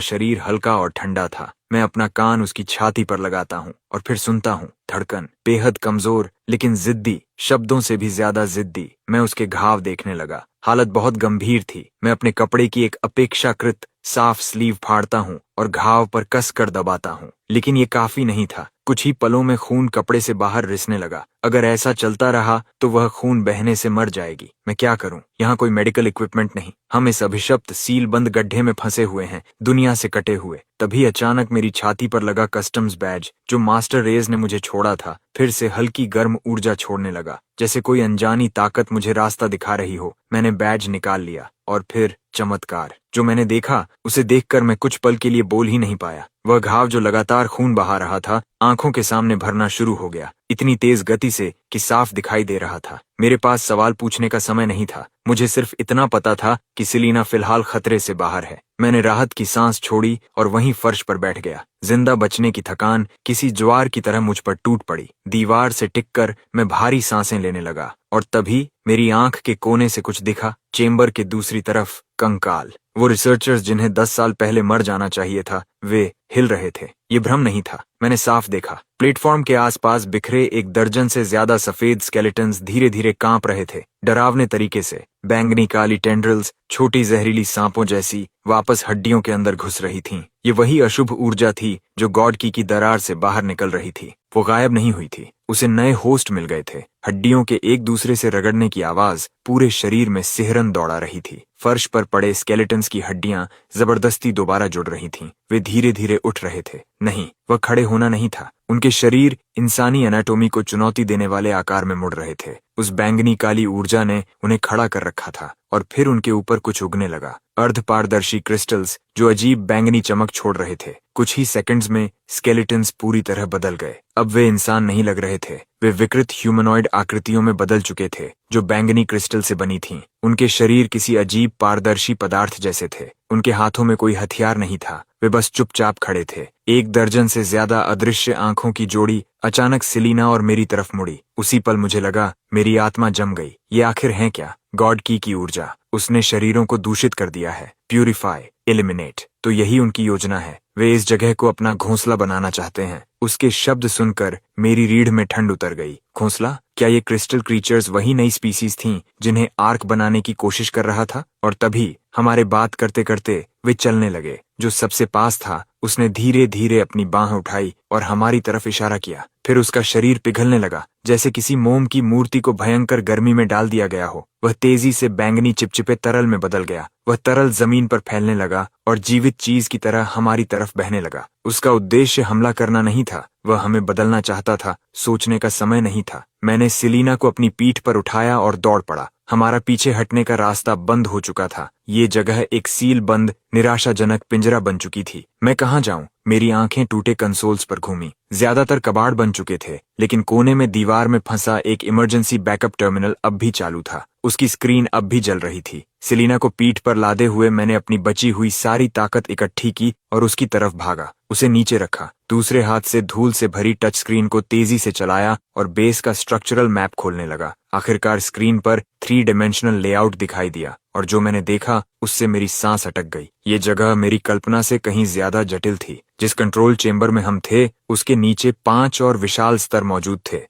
शरीर हल्का और ठंडा था। मैं अपना कान उसकी छाती पर लगाता हूँ और फिर सुनता हूँ। धड़कन बेहद कमजोर लेकिन जिद्दी, शब्दों से भी ज्यादा जिद्दी। मैं उसके घाव देखने लगा। हालत बहुत गंभीर थी। मैं अपने कपड़े की एक अपेक्षाकृत साफ स्लीव फाड़ता हूँ और घाव पर कस कर दबाता हूँ, लेकिन ये काफी नहीं था। कुछ ही पलों में खून कपड़े से बाहर रिसने लगा। अगर ऐसा चलता रहा तो वह खून बहने से मर जाएगी। मैं क्या करूं? यहाँ कोई मेडिकल इक्विपमेंट नहीं। हम इस अभिशप्त सील बंद गड्ढे में फंसे हुए हैं, दुनिया से कटे हुए। तभी अचानक मेरी छाती पर लगा कस्टम्स बैज जो मास्टर रेज ने मुझे छोड़ा था, फिर से हल्की गर्म ऊर्जा छोड़ने लगा, जैसे कोई अनजानी ताकत मुझे रास्ता दिखा रही हो। मैंने बैज निकाल लिया और फिर चमत्कार। जो मैंने देखा उसे देखकर मैं कुछ पल के लिए बोल ही नहीं पाया। वह घाव जो लगातार खून बहा रहा था आंखों के सामने भरना शुरू हो गया, इतनी तेज गति से कि साफ दिखाई दे रहा था। मेरे पास सवाल पूछने का समय नहीं था, मुझे सिर्फ इतना पता था कि सेलिना फिलहाल खतरे से बाहर है। मैंने राहत की सांस छोड़ी और वहीं फर्श पर बैठ गया। जिंदा बचने की थकान किसी ज्वार की तरह मुझ पर टूट पड़ी। दीवार से टिककर मैं भारी सांसें लेने लगा और तभी मेरी आंख के कोने से कुछ दिखा। चेंबर के दूसरी तरफ कंकाल। वो रिसर्चर्स जिन्हें 10 साल पहले मर जाना चाहिए था, वे हिल रहे थे। ये भ्रम नहीं था, मैंने साफ देखा। प्लेटफॉर्म के आसपास बिखरे 1 दर्जन से ज्यादा सफेद स्केलेटन्स धीरे धीरे कांप रहे थे, डरावने तरीके से। बैंगनी काली टेंड्रिल्स छोटी जहरीली सांपों जैसी वापस हड्डियों के अंदर घुस रही थीं। ये वही अशुभ ऊर्जा थी जो गॉड की दरार से बाहर निकल रही थी। वो गायब नहीं हुई थी, उसे नए होस्ट मिल गए थे। हड्डियों के एक दूसरे से रगड़ने की आवाज पूरे शरीर में सिहरन दौड़ा रही थी। फर्श पर पड़े स्केलेटन्स की हड्डियां जबरदस्ती दोबारा जुड़ रही थीं। वे धीरे धीरे उठ रहे थे। नहीं, वह खड़े होना नहीं था। उनके शरीर इंसानी एनाटॉमी को चुनौती देने वाले आकार में मुड़ रहे थे। उस बैंगनी काली ऊर्जा ने उन्हें खड़ा कर रखा था और फिर उनके ऊपर कुछ उगने लगा। अर्धपारदर्शी क्रिस्टल्स जो अजीब बैंगनी चमक छोड़ रहे थे। कुछ ही सेकंड्स में स्केलेटन्स पूरी तरह बदल गए। अब वे इंसान नहीं लग रहे थे, वे विकृत ह्यूमनॉइड आकृतियों में बदल चुके थे जो बैंगनी क्रिस्टल से बनी थीं। उनके शरीर किसी अजीब पारदर्शी पदार्थ जैसे थे। उनके हाथों में कोई हथियार नहीं था, वे बस चुपचाप खड़े थे। 1 दर्जन से ज्यादा अदृश्य आंखों की जोड़ी अचानक सेलिना और मेरी तरफ मुड़ी। उसी पल मुझे लगा मेरी आत्मा जम गई। ये आखिर है क्या? गॉड की ऊर्जा। उसने शरीरों को दूषित कर दिया है। Purify, eliminate. तो यही उनकी योजना है। वे इस जगह को अपना घोंसला बनाना चाहते हैं। उसके शब्द सुनकर मेरी रीढ़ में ठंड उतर गई। घोंसला? क्या ये क्रिस्टल क्रीचर्स वही नई स्पीसीज थीं जिन्हें आर्क बनाने की कोशिश कर रहा था? और तभी हमारे बात करते करते वे चलने लगे। जो सबसे पास था उसने धीरे धीरे अपनी बांह उठाई और हमारी तरफ इशारा किया। फिर उसका शरीर पिघलने लगा, जैसे किसी मोम की मूर्ति को भयंकर गर्मी में डाल दिया गया हो। वह तेजी से बैंगनी चिपचिपे तरल में बदल गया। वह तरल जमीन पर फैलने लगा और जीवित चीज की तरह हमारी तरफ बहने लगा। उसका उद्देश्य हमला करना नहीं था, वह हमें बदलना चाहता था। सोचने का समय नहीं था। मैंने सेलिना को अपनी पीठ पर उठाया और दौड़ पड़ा। हमारा पीछे हटने का रास्ता बंद हो चुका था। ये जगह एक सील बंद निराशाजनक पिंजरा बन चुकी थी। मैं कहाँ जाऊं? मेरी आंखें टूटे कंसोल्स पर घूमी। ज्यादातर कबाड़ बन चुके थे, लेकिन कोने में दीवार में फंसा एक इमरजेंसी बैकअप टर्मिनल अब भी चालू था। उसकी स्क्रीन अब भी जल रही थी। सेलिना को पीठ पर लादे हुए मैंने अपनी बची हुई सारी ताकत इकट्ठी की और उसकी तरफ भागा। उसे नीचे रखा, दूसरे हाथ से धूल से भरी टच स्क्रीन को तेजी से चलाया और बेस का स्ट्रक्चरल मैप खोलने लगा। आखिरकार स्क्रीन पर 3 डायमेंशनल लेआउट दिखाई दिया और जो मैंने देखा उससे मेरी सांस अटक गई। ये जगह मेरी कल्पना से कहीं ज्यादा जटिल थी। जिस कंट्रोल चेंबर में हम थे उसके नीचे 5 और विशाल स्तर मौजूद थे।